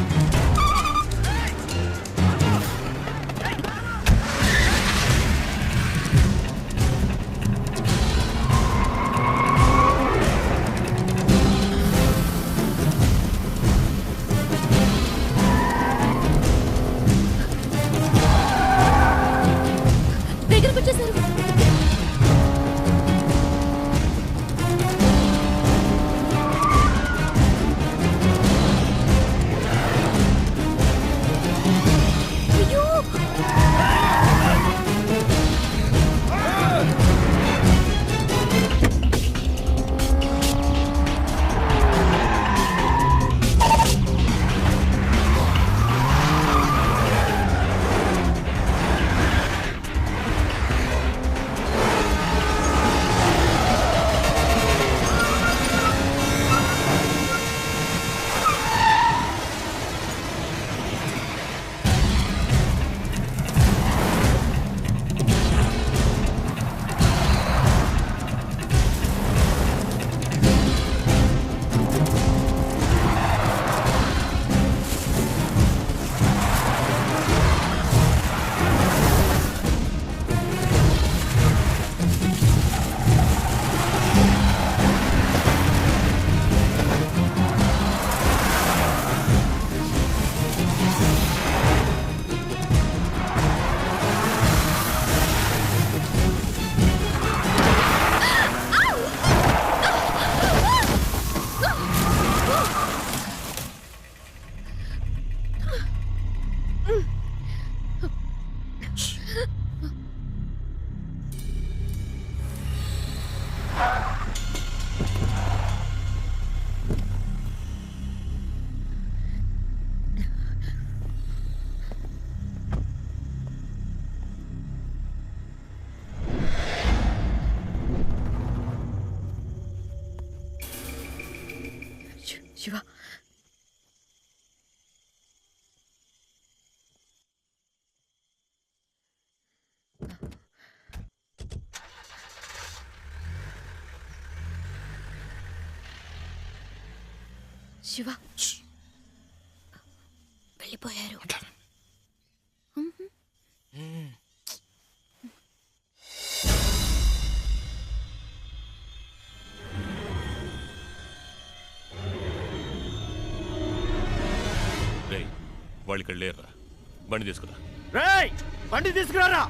శివ శివ వెళ్ళిపోయారు. రేయ్ వాళ్ళు ఇక్కడ లేరురా, బండి తీసుకురా. రేయ్ బండి తీసుకురారా.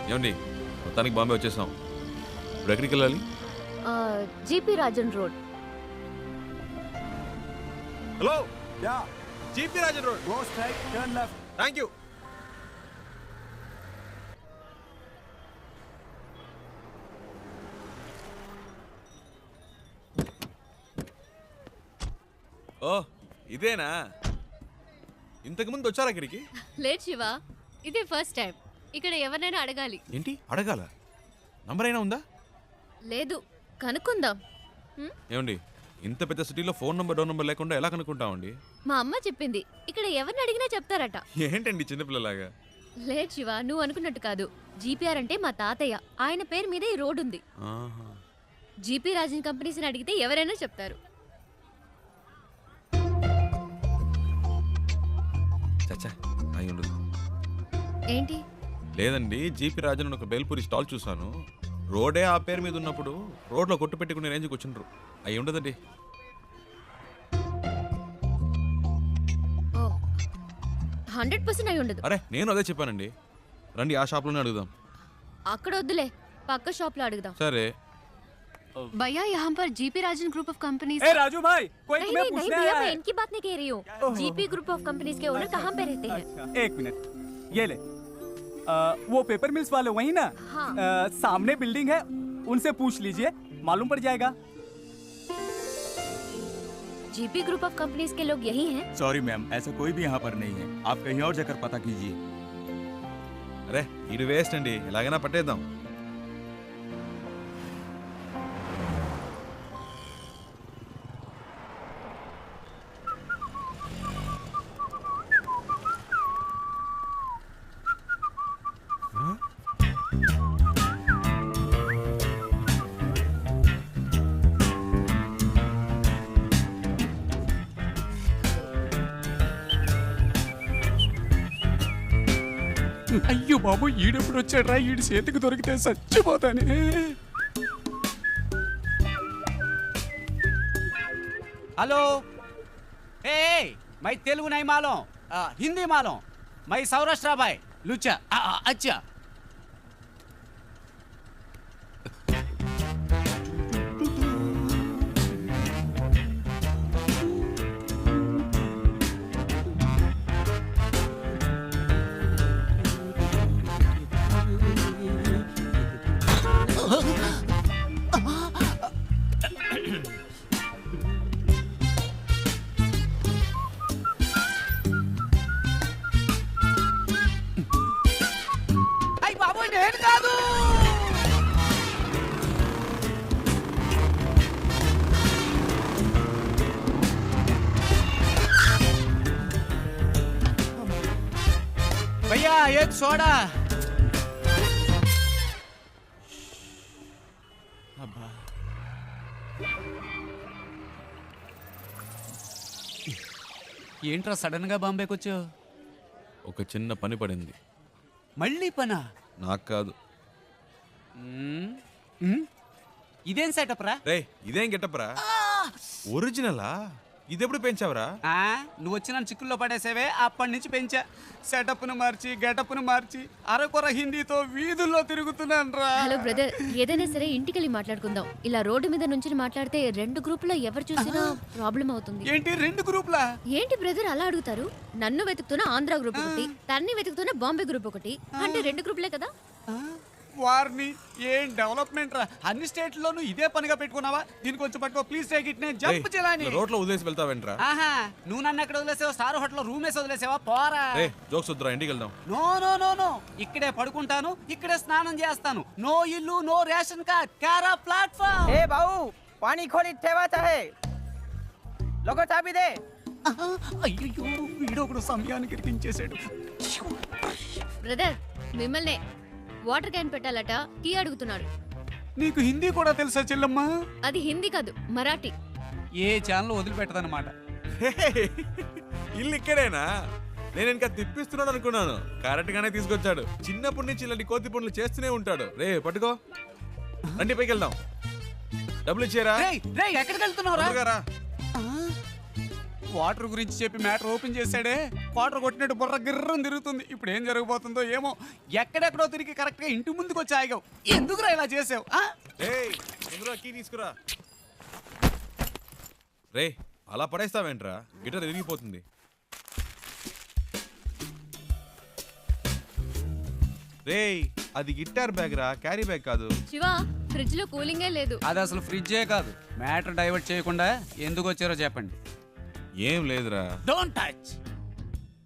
ఏమండి మొత్తానికి బాంబే వచ్చేసాం. ఇప్పుడు ఎక్కడికి వెళ్ళాలి? GP Rajan road. Hello yeah GP Rajan road. Go straight turn left. Thank you. ఓ ఇదేనా? ఇంతకుముందు వచ్చారా ఇక్కడికి? లేదు శివ, ఇదే ఫస్ట్ టైం. ఇక్కడ ఎవరినైనా అడగాలి. ఏంటి అడగాల? నంబర్ అయినా ఉందా? లేదు, కనుక్కుందాం. ఏమండి ఇంత పెద్ద సిటీలో ఫోన్ నంబర్ డోర్ నంబర్ లేకుండా ఎలా కనుక్కుంటామండి? మా అమ్మ చెప్పింది ఇక్కడ ఎవరిని అడిగినా చెప్తారట. ఏంటండి చిన్నపిల్లలాగా? లేదు శివ, నువ్వు అనుకున్నట్టు కాదు. జీపీఆర్ అంటే మా తాతయ్య, ఆయన పేరు మీద ఈ రోడ్ ఉంది. జీపీ రాజన్ కంపెనీస్ని అడిగితే ఎవరైనా చెప్తారు. చచ్చా అయి ఉండదు. ఏంటి? లేదండి, జీపీ రాజన్ ఒక బేల్పూరి స్టాల్ చూసాను. రోడే ఆ పేరు మీద ఉన్నప్పుడు రోడ్లో కొట్టు పెట్టుకునే రేంజ్కి వచ్చిండ్రు. అయి ఉండదండి. 100% అయి ఉండదు. అరే నేను అదే చెప్పానండి. రండి ఆ షాప్లోనే అడుగుదాం. అక్కడ వద్దులే, పక్క షాప్ లో అడుగుదాం. సరే. भैया यहाँ पर GP Rajan group of companies. ए राजू भाई, कोई तुम्हें नहीं पूछने भैया, आया मैं है। इनकी बात नहीं कह रही हूँ। जीपी ग्रुप ऑफ कंपनीज के ओनर कहाँ पे रहते हैं? एक मिनट, ये ले। वो पेपर मिल्स वाले वही ना? हाँ। सामने बिल्डिंग है, उनसे पूछ लीजिए, मालूम पड़ जाएगा। जीपी ग्रुप ऑफ कंपनीज के लोग यही हैं? सॉरी मैम, ऐसा कोई भी यहाँ पर नहीं है। आप कहीं और जाकर पता कीजिए। అరే ఇది వేస్ట్ అండి, ఎలాగైనా పట్టేద్దాం. అయ్యో బాబు, ఈడెప్పుడు వచ్చాడ్రా? ఈడి చేతికి దొరికితే చచ్చిపోతానే. हेलो, ए मैं तेलुगु नहीं मालूम, हिंदी मालूम। मैं सौराष्ट्र भाई लुच्चा। अच्छा भैया एक सोडा। ఏంట్రా సడన్ గా బాంబేకి వచ్చావు? ఒక చిన్న పని పడింది. మళ్ళీ పనా? నాకు కాదు. ఇదేం సెటప్ రా? రే ఇదేం గెటప్ రా? ఒరిజినలా? ఇదెప్పుడు పెంచావురా? నువ్వు వచ్చి నన్ను చిక్కుల్లో పడేసేవే, అప్పటి నుంచి పెంచా. సెటప్ను మార్చి గెటప్ను మార్చి అరకొర హిందీతో వీధుల్లో తిరుగుతున్నాను రా. హలో బ్రదర్, ఏదైనా సరే ఇంటికెళ్ళి మాట్లాడుకుందాం. ఇలా రోడ్డు మీద నుంచి మాట్లాడితే 2 గ్రూపులో ఎవరు చూసినా ప్రాబ్లం అవుతుంది. ఏంటి 2 గ్రూపులా? ఏంటి బ్రదర్ అలా అడుగుతారు? నన్ను వెతుకుతున్న ఆంధ్ర గ్రూప్ ఒకటి, తన్ని వెతుకుతున్న బాంబే గ్రూప్ ఒకటి, అంటే 2 గ్రూపులే కదా. వారిని ఏం డెవలప్మెంట్ రా, అన్ని స్టేట్లోనూ ఇదే పనిగా పెట్టుకున్నావా? దీనికి వచ్చి పట్టుకో ప్లీజ్ టేక్ ఇట్, నేను జంప్ చేయాలని. రోడ్లో వదిలేసి వెళ్తావేంట్రా? ఆహా, నువ్వు నన్ను ఎక్కడ వదిలేసావా? స్టార్ హోటల్ రూమ్ వేసి వదిలేసావా? పోరా. జోక్స్ వద్దురా, ఇంటికి వెళ్దాం. నో నో నో నో, ఇక్కడే పడుకుంటాను, ఇక్కడే స్నానం చేస్తాను. నో ఇల్లు, నో రేషన్ కార్డ్, కారా ప్లాట్ఫామ్. ఏ బావు, పానీ ఖోలి ठेवायचा है. लोगो चाबी दे. అయ్యో, వీడొకడు సమయానికి ఇరికించేశాడు. బ్రదర్ మిమ్మల్నే వాటర్ క్యాన్ పెట్టాలట, కీ అడుగుతున్నాడు. నీకు హిందీ కూడా తెలుసా చెల్లమ్మా? అది హిందీ కాదు, మరాఠీ. ఏ ఛానల్ వదిలిపెట్టదన్నమాట. ఇల్లు ఇక్కడేనా? నేను ఇంకా తిప్పిస్తున్నాడు అనుకున్నాను. కరెక్ట్ గానే తీసుకొచ్చాడు. చిన్నప్పటి నుంచి ఇలాంటి కోతి పనులు చేస్తూనే ఉంటాడు. రే పట్టుకో, రండి పైకి వెళ్దాం. డబ్బులు ఇచ్చారా? ఎక్కడికి వెళ్తున్నావురా? వాటర్ గురించి చెప్పి మ్యాటర్ ఓపెన్ చేశాడే, వాటర్ కొట్టినట్టు బుర్ర గిర్రం తిరుగుతుంది. ఇప్పుడు ఏం జరగబోతుందో ఏమో. ఎక్కడెక్కడో తిరిగి కరెక్ట్ గా ఇంటి ముందుకు వచ్చి ఆగావు. ఎందుకురా ఇలా చేసావు? కీ తీసుకురా. రే అలా పడేస్తావేంట్రా, గిటార్ విరిగిపోతుంది. రే అది గిటార్ బ్యాగ్ రా, క్యారీ బ్యాగ్ కాదు. శివా, ఫ్రిడ్జ్ లో కూలింగే లేదు. అది అసలు ఫ్రిడ్జే కాదు. మ్యాటర్ డైవర్ట్ చేయకుండా ఎందుకు వచ్చారో చెప్పండి. ఏం లేదురా, డోంట్ టచ్.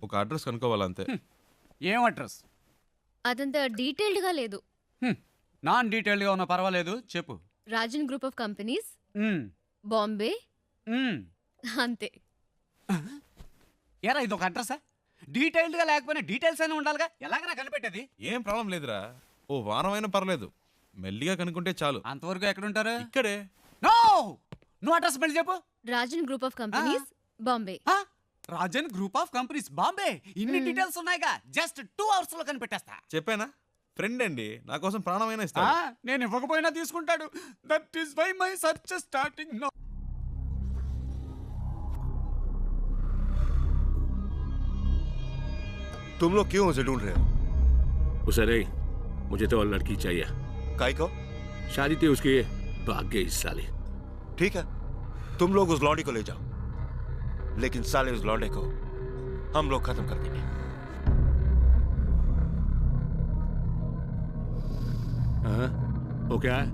ఒక అడ్రస్ కనుక్కోవాలంతే. ఏం అడ్రస్? అదంతా డీటెయిల్డ్ గా లేదు. నాన్ డీటెయిల్డ్ గా ఉన్నా పర్వాలేదు, చెప్పు. Rajan group of companies, Bombay, అంతే. ఏరా ఇది ఒక అడ్రసా? డీటెయిల్డ్ గా లేకపోయినా డీటెయిల్స్ అయినా ఉండాలిగా, ఎలాగైనా కనిపెట్టేది? ఏం ప్రాబ్లం లేదురా, ఓ వారమైనా పర్లేదు, మెల్లిగా కనుక్కుంటే చాలు. అంతవరకు ఎక్కడ ఉంటారు? ఇక్కడే. నో, నువ్వు అడ్రస్ మళ్ళీ చెప్పు. Rajan group of companies, Bombay. Rajan group of companies, Bombay. ఇన్ని డీటెయిల్స్ ఉన్నాయిగా, జస్ట్ 2 hours లో కనిపెట్టేస్తా. చెప్పానా, ఫ్రెండ్ అండి, నా కోసం ప్రాణమైనా ఇస్తా. నేను ఇవ్వకపోయినా తీసుకుంటాడు. That is why my search starting now. तुम लोग क्यों उसे ढूंढ रहे हो? उसे नहीं, मुझे तो और लड़की चाहिए। काय को? शादी थी उसकी, भाग गई इस साले। ठीक है, तुम लोग उस लौंडी को ले जाओ, लेकिन साले उस लौंडे को हम लोग खत्म कर देंगे। हाँ, वो क्या है?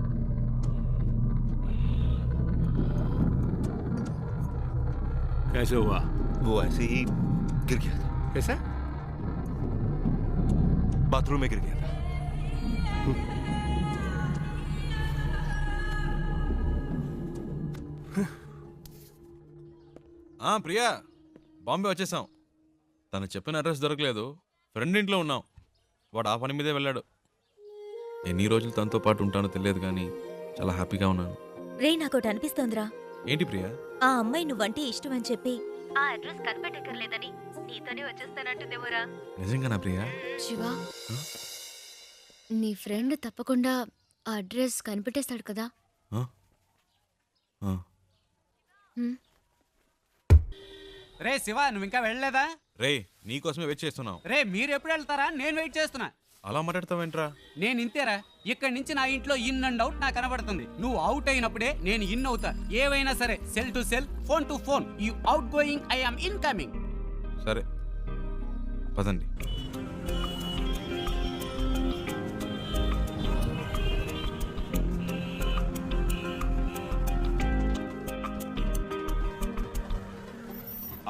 कैसे हुआ? वो ऐसे ही गिर गया था। कैसे? बाथरूम में गिर गया था। ప్రియా, బాంబే వచ్చేసాం. తను చెప్పిన అడ్రస్ దొరకలేదు, ఫ్రెండ్ ఇంట్లో ఉన్నాం. వాడు ఆ పని మీదే వెళ్ళాడు. ఎన్ని రోజులు తనతో పాటు ఉంటానో తెలియదు కానీ చాలా హ్యాపీగా ఉన్నాను. రే నాకోటి అనిపిస్తోందిరా. ఏంటి ప్రియా? ఆ అమ్మాయి నువ్వంటే ఇష్టం అని చెప్పి ఆ అడ్రస్ కనిపెట్టక్కర్లేదని నీతోనే వచ్చేస్తానంటుందేమోరా. నిజంగానా ప్రియా? శివా, నీ ఫ్రెండ్ తప్పకుండా ఆ అడ్రస్ కనిపెట్టేస్తాడు కదా. రే శివ, నువ్వు ఇంకా వెళ్ళలేదా? రే నీకోసమే వెయిట్ చేస్తున్నావు. రే మీరు ఎప్పుడు వెళ్తారా? నేను వెయిట్ చేస్తున్నా. అలా మాట్లాడతావేంట్రా? నేను ఇంతేరా, ఇక్కడి నుంచి నా ఇంట్లో ఇన్ అండ్ అవుట్ నాకు కనబడుతుంది. నువ్వు అవుట్ అయినప్పుడే నేను ఇన్ అవుతా. ఏవైనా సరే, cell to cell, phone to phone. You out going, I am in coming. సరే పదండి.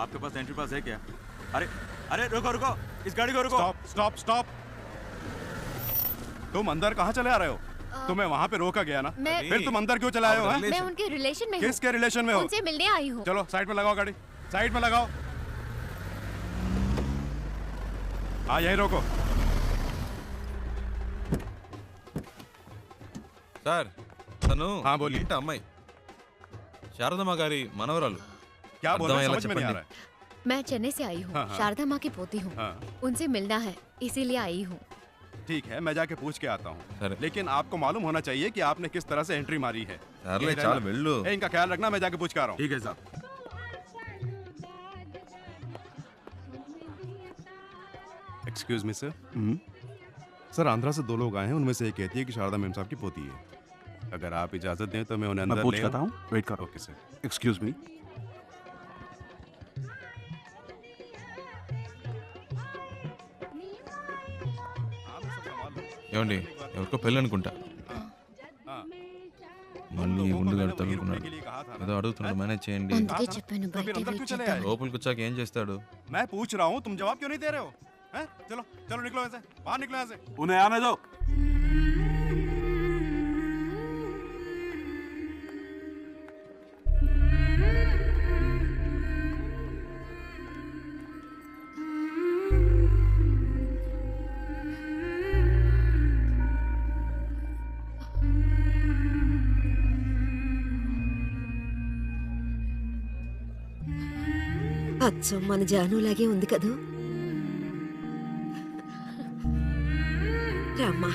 आपके पास एंट्री पास है क्या? अरे अरे रुको रुको, इस गाड़ी को रुको। Stop stop stop. तुम अंदर कहाँ चले आ रहे हो? तुम्हें वहाँ पे रोका गया ना, फिर तुम अंदर क्यों चले आए हो? मैं उनके रिलेशन में हूँ। किसके रिलेशन में हो? उनसे मिलने आई हूँ। चलो साइड में लगाओ गाड़ी, साइड में लगाओ। हाँ यही रोको। సార్, తను बोलिए। ఇంటి అమ్మాయి, శారదమ్మ గారి మనవరాలు. क्या बोल रहे हैं, समझ में नहीं आ रहा है। मैं चेन्नई से आई हूँ, हाँ, हाँ। शारदा माँ की पोती हूँ। उनसे मिलना है, इसीलिए आई हूँ। ठीक है, मैं जाके पूछ के आता हूँ, लेकिन आपको मालूम होना चाहिए कि आपने किस तरह से एंट्री मारी है। సర్లే यही చాలు रहना। వెళ్ళు. इनका ख्याल रखना, मैं जाके पूछ के आ रहा हूँ। ठीक है साहब। Excuse me sir. Sir Andhra से 2 लोग आए हैं, उनमें से एक कहती है कि शारदा मैम साहब की पोती है। अगर आप इजाजत दें तो मैं उन्हें अंदर मैं पूछ ले लेता हूँ, वेट करो। Okay sir. Excuse me. ఏమండి ఎవరికో పెళ్ళి అనుకుంటా మళ్ళీ ఉండు కడతాడు అనుకున్నాడు ఏదో అడుగుతున్నాడు మేనేజ్ చేయండి అందుకే చెప్పాను బయట వెయిట్ చేద్దాం. లోపలికి వచ్చాక ఏం చేస్తాడు मैं पूछ रहा हूँ, तुम जवाब क्यों नहीं दे रहे हो? हैं? चलो चलो निकलो यहाँ से, बाहर निकलो यहाँ से। उन्हें आने दो। అచ్చం మన జానులాగే ఉంది కదూ. రామ్మా.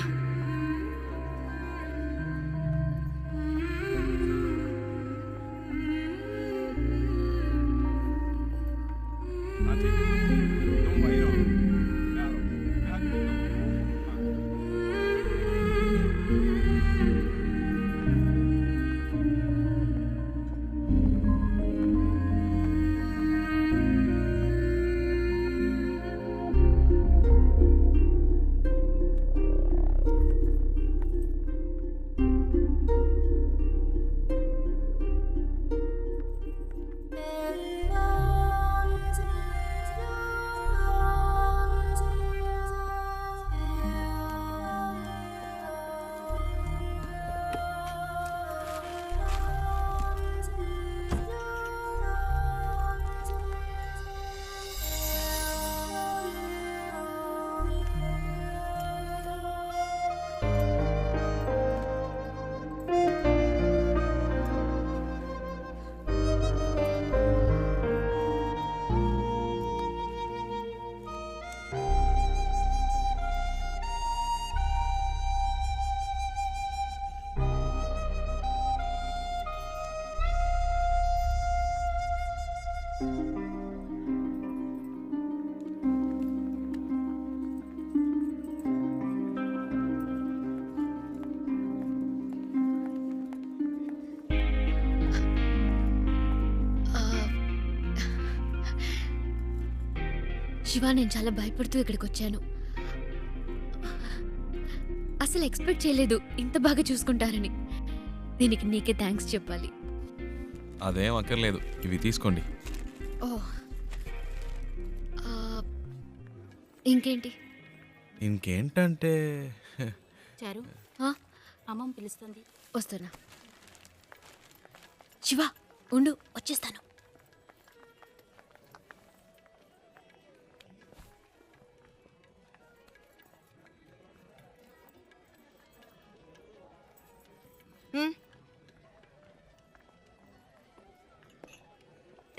శివ, నేను చాలా భయపడుతూ ఇక్కడికి వచ్చాను. అసలు ఎక్స్పెక్ట్ చేయలేదు ఇంత బాగా చూసుకుంటారని. దీనికి నీకే థ్యాంక్స్ చెప్పాలి. అదేం అక్కర్లేదు, ఇవి తీసుకోండి. ఓ, ఇంకేంటి? ఇంకేంటంటే చారు, అమ్మమ్మ పిలుస్తుంది. వస్తున్నా. శివ ఉండు, వచ్చేస్తాను.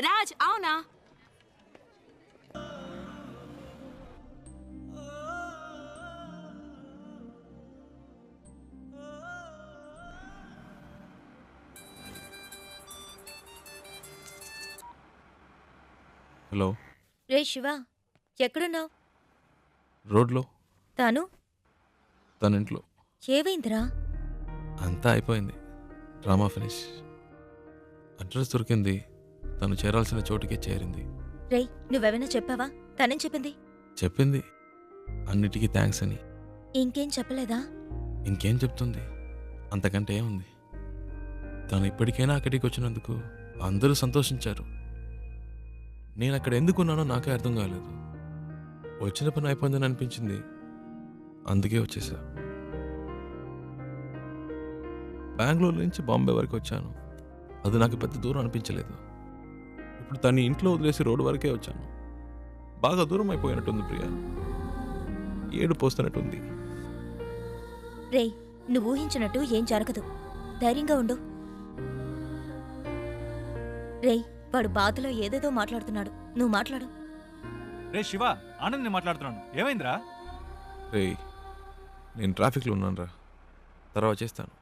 రాజ్, అవునా? హలో. రే శివ, ఎక్కడున్నావు? రోడ్లో. తాను తన ఇంట్లో. ఏవైందిరా? అంతా అయిపోయింది, డ్రామా ఫినిష్. అడ్రస్ దొరికింది, తను చేరాల్సిన చోటుకే చేరింది. రే, నువ్వెవైనా చెప్పావా? తనేం చెప్పింది? చెప్పింది అన్నిటికీ థ్యాంక్స్ అని. ఇంకేం చెప్పలేదా? ఇంకేం చెప్తుంది, అంతకంటే ఏముంది. తను ఇప్పటికైనా అక్కడికి వచ్చినందుకు అందరూ సంతోషించారు. నేను అక్కడ ఎందుకున్నానో నాకే అర్థం కాలేదు. వచ్చిన పని అయిపోయిందని అనిపించింది, అందుకే వచ్చేసా. బెంగళూరు నుంచి బాంబే వరకు వచ్చాను, అది నాకు పెద్ద దూరం అనిపించలేదు. ఇప్పుడు తను ఇంట్లో వదిలేసి రోడ్డు వరకే వచ్చాను. బాగా దూరం అయిపోయినట్టుంది ప్రియా, ఏడు పోస్తున్నట్టుంది. రే, నువ్వు ఊహించినట్టు ఏం జరగదు, ధైర్యంగా ఉండు. రే, వాడు బాధలో ఏదేదో మాట్లాడుతున్నాడు, నువ్వు మాట్లాడు. రే శివ, ఆనంద్ నేను మాట్లాడుతున్నాను. ఏమైందిరా? రే, నేను ట్రాఫిక్లో ఉన్నాను రా, తర్వాత చేస్తాను.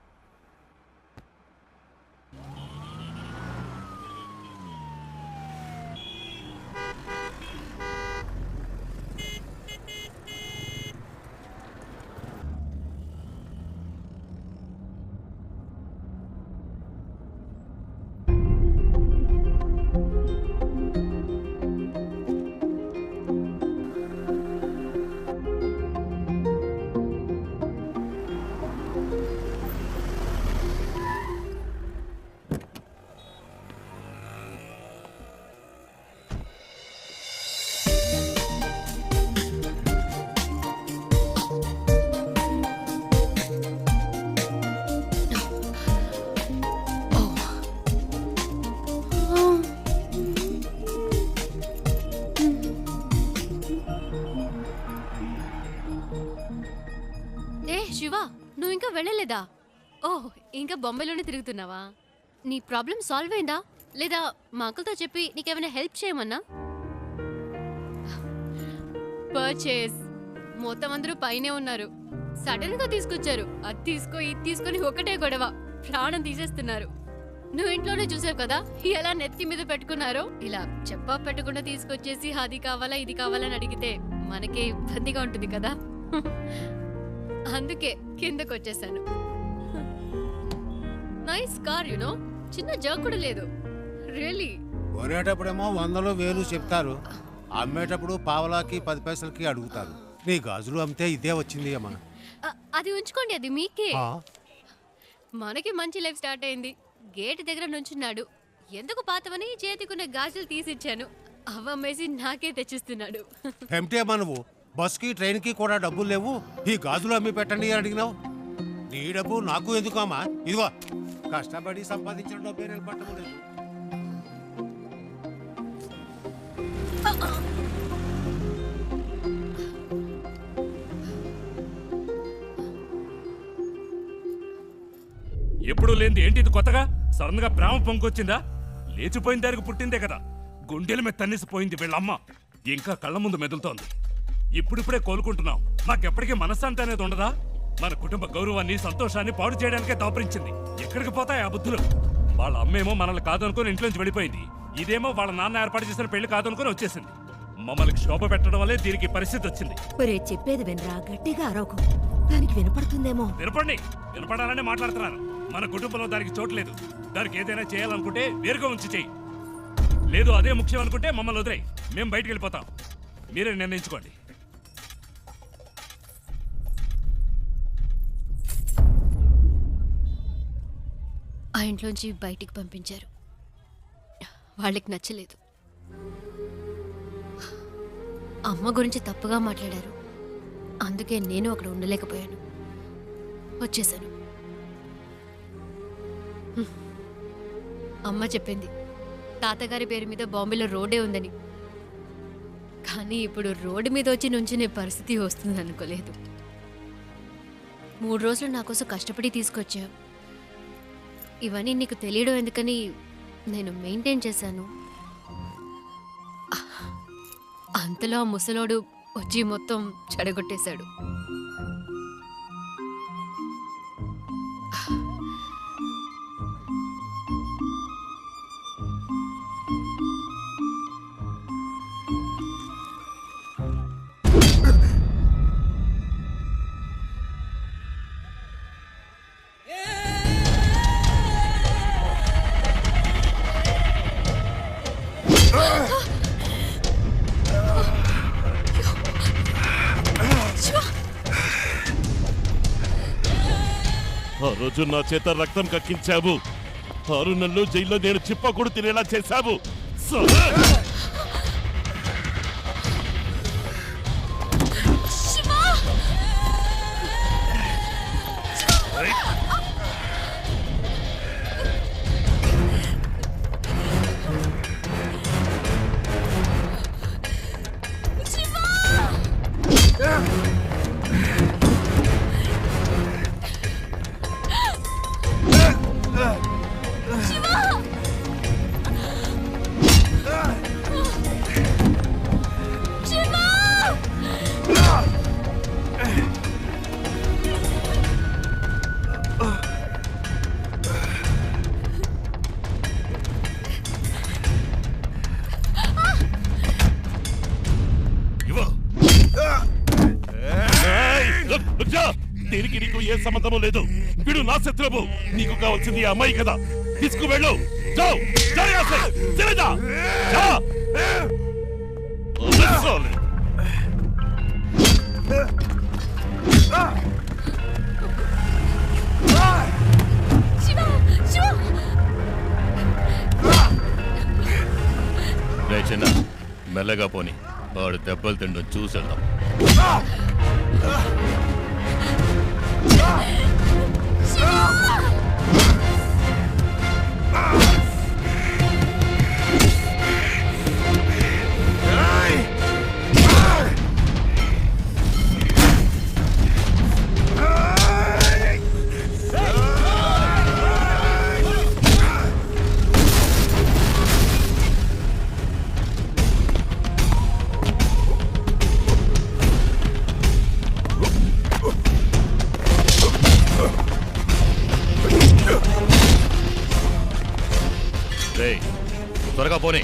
వెళ్ళలేదా? ఓహ్, ఇంకా బొంబాయిలోనే తిరుగుతున్నావా? నీ ప్రాబ్లం సాల్వ్ అయిందా లేదా మా అంకుల్తో చెప్పి నీకేమైనా హెల్ప్ చేయమన్నా? పర్చేస్ మొత్తం అందరూ పైనే ఉన్నారు. సడన్ గా తీసుకొచ్చారు. అది తీసుకో ఇది తీసుకొని ఒకటే గొడవ, ప్రాణం తీసేస్తున్నారు. నువ్వు ఇంట్లోనే చూసావు కదా ఎలా నెత్తి మీద పెట్టుకున్నారో. ఇలా చెప్పా పెట్టకుండా తీసుకొచ్చేసి అది కావాలా ఇది కావాలని అడిగితే మనకే ఇబ్బందిగా ఉంటుంది కదా. అందుకే కిందకు వచ్చేసాను. నైస్ కార్ యునో, చిన్న జర్క్ కూడా లేదు. రియలీ. కొనేటప్పుడేమో 100 1000 చెప్తారు, అమ్మేటప్పుడు పావలాకి 10 పైసలకి అడుగుతారు. నీ గాజులు అమ్మితే ఇదే వచ్చింది అమ్మా. అది ఉంచుకోండి, అది మీకే. మనకి మంచి లైఫ్ స్టార్ట్ అయింది. గేట్ దగ్గర నుంచున్నాడు. ఎందుకు పాతవని చేతికున్న గాజులు తీసిచ్చాను. అవమ్మేసి నాకే తెచ్చిస్తున్నాడు. ఏమిటి అమ్మా నువ్వు? బస్కి ట్రైన్కి కూడా డబ్బులు లేవు, ఈ గాజులు అమ్మి పెట్టండి అని అడిగినావు. నీ డబ్బు నాకు ఎందుకు అమ్మా? ఇదిగో కష్టపడి సంపాదించిన డబ్బే నిలబట్టము లేదు. ఎప్పుడు లేనిది ఏంటి ఇది కొత్తగా? సడన్ గా ప్రేమ పొంగొచ్చిందా? లేచిపోయిన దానికి పుట్టిందే కదా. గుండెల మీద తన్నిసిపోయింది వీళ్ళమ్మ. ఇంకా కళ్ళ ముందు మెదులుతోంది. ఇప్పుడిప్పుడే కోలుకుంటున్నాం. మాకెప్పటికీ మనశ్శాంతి అనేది ఉండదా? మన కుటుంబ గౌరవాన్ని సంతోషాన్ని పాడు చేయడానికే దాపరించింది. ఎక్కడికి పోతాయి ఆ బుద్ధులు? వాళ్ళ అమ్మేమో మనల్ని కాదనుకుని ఇంట్లోంచి వెళ్ళిపోయింది. ఇదేమో వాళ్ళ నాన్న ఏర్పాటు చేసిన పెళ్లి కాదనుకుని వచ్చేసింది. మమ్మల్ని శోభ పెట్టడం వల్లే దీనికి పరిస్థితి వచ్చింది. ఒరే చెప్పేది వినరా, గట్టిగా అరవకు, దానికి వినపడుతుందేమో. వినపండి, వినపడాలని మాట్లాడుతున్నారు. మన కుటుంబంలో దానికి చోటు లేదు. దానికి ఏదైనా చేయాలనుకుంటే వేరుగా ఉంచి చెయ్యి. లేదు అదే ముఖ్యం అనుకుంటే మమ్మల్ని వదిలేయి, మేము బయటికి వెళ్ళిపోతాం. మీరే నిర్ణయించుకోండి. ఆ ఇంట్లోంచి బయటికి పంపించారు. వాళ్ళకి నచ్చలేదు. అమ్మ గురించి తప్పుగా మాట్లాడారు. అందుకే నేను అక్కడ ఉండలేకపోయాను, వచ్చేసాను. అమ్మ చెప్పింది తాతగారి పేరు మీద బాంబేలో రోడ్డే ఉందని. కానీ ఇప్పుడు రోడ్డు మీద వచ్చి నుంచునే పరిస్థితి వస్తుంది అనుకోలేదు. 3 రోజులు నా కోసం కష్టపడి తీసుకొచ్చా. ఇవన్నీ నీకు తెలియడం ఎందుకని నేను మెయింటైన్ చేశాను. అంతలో ఆ ముసలోడు వచ్చి మొత్తం చెడగొట్టేశాడు. ఆ రోజు నా చేత రక్తం కక్కించావు. 6 నెలలు జైల్లో నేను చిప్పకూడు తినేలా చేశావు. దీనికి నీకు ఏ సంబంధము లేదు. వీడు నా శత్రువు. నీకు కావాల్సింది ఈ అమ్మాయి కదా. తీసుకువెళ్ళు. చిన్న మెల్లగా పోని, వాడు దెబ్బలు తిండం చూసేద్దాం. రేయ్, త్వరగా పోనీ.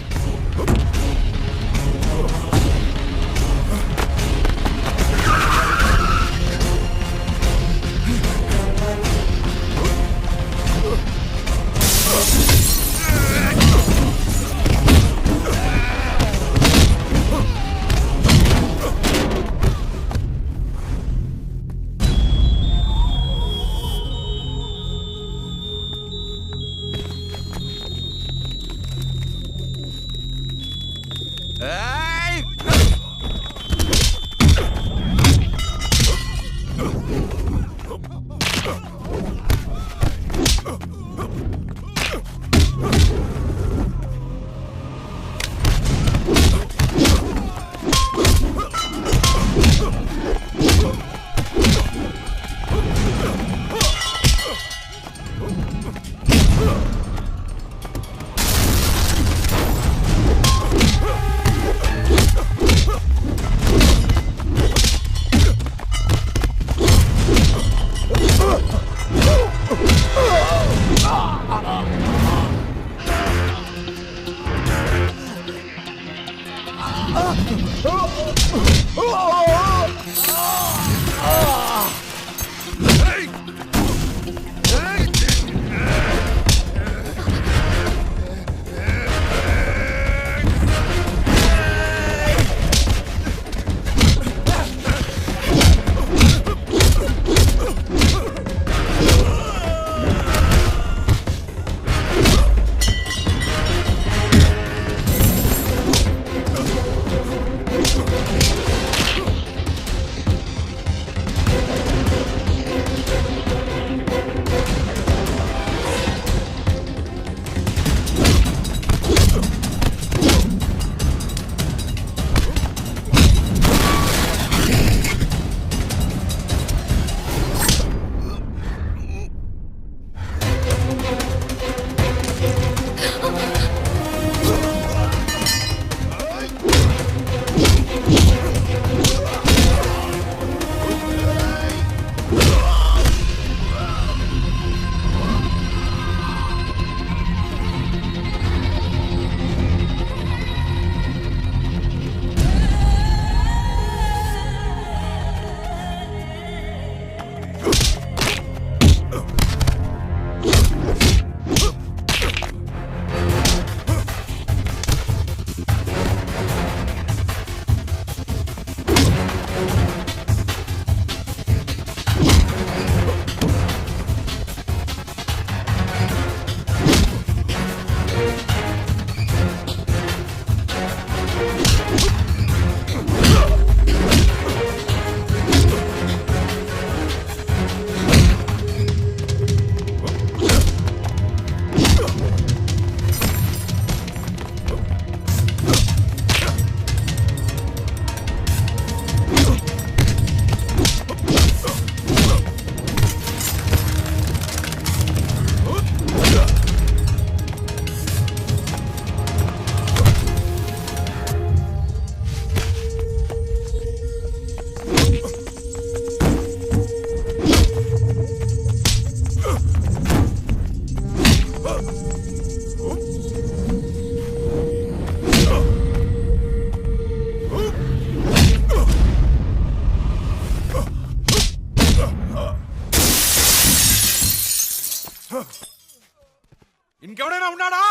ఇంకెవడైనా ఉన్నాడా?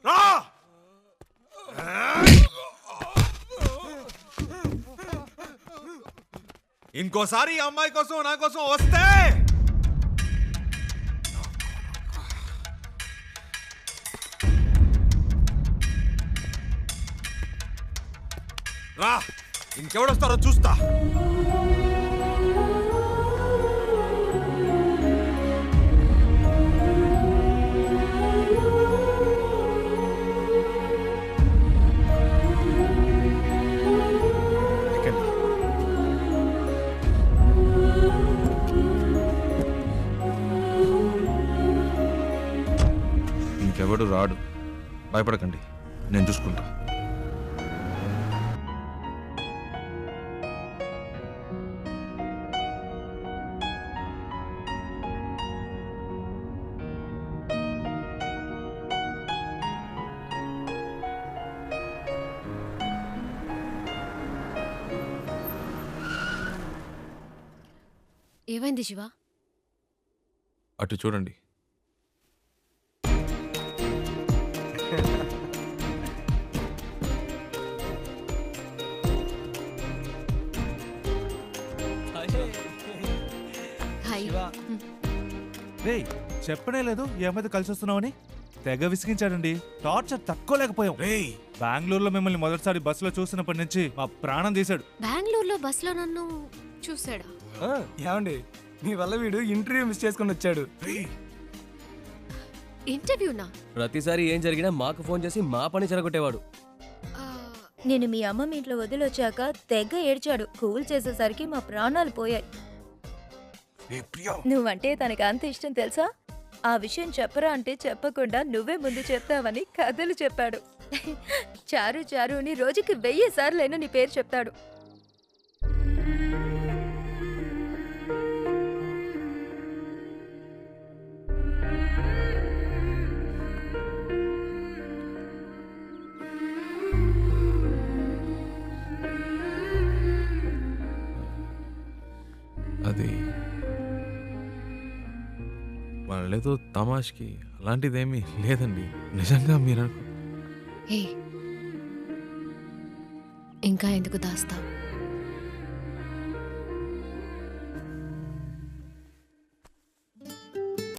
రా! ఇంకోసారి ఈ అమ్మాయి కోసం నా కోసం వస్తే రా, ఇంకెవడొస్తారో చూస్తా. ఇంకెవడు రాడు, భయపడకండి, నేను చూసుకుంటా. ఏమైంది శివ? అటు చూడండి. హాయ్. రే చెప్పనే లేదు ఈ అమ్మాయితో కలిసి వస్తున్నామని. తెగ విసిగించాడండి. టార్చర్ తక్కువలేకపోయాం. బెంగళూరులో మిమ్మల్ని మొదటిసారి బస్సులో చూసినప్పటి నుంచి మా ప్రాణం తీశాడు. బెంగళూరులో బస్సులో నన్ను చూసాడా? ఏమండి మీ వల్ల వీడు ఇంటర్వ్యూ మిస్ చేసుకుని వచ్చాడు. ఇంటర్వ్యూనా? ప్రతిసారి ఏం జరిగినా మాకు ఫోన్ చేసి మా పని చెరగొట్టేవాడు. నేను మీ అమ్మమ్మ ఇంట్లో వదిలొచ్చాక తెగ ఏడ్చాడు. కూల్ చేసేసరికి మా ప్రాణాలు పోయాయి. నువ్వంటే తనకి అంత ఇష్టం తెలుసా? ఆ విషయం చెప్పరా అంటే చెప్పకుండా నువ్వే ముందు చెప్తావని కథలు చెప్పాడు. చారు చారు అని రోజుకి 1000 సార్లైనా నీ పేరు చెప్తాడు. అది వాళ్ళేదో తమాష్కి అలాంటిదేమీ లేదండి. నిజంగా మీరు ఇంకా ఎందుకు దాస్తావు?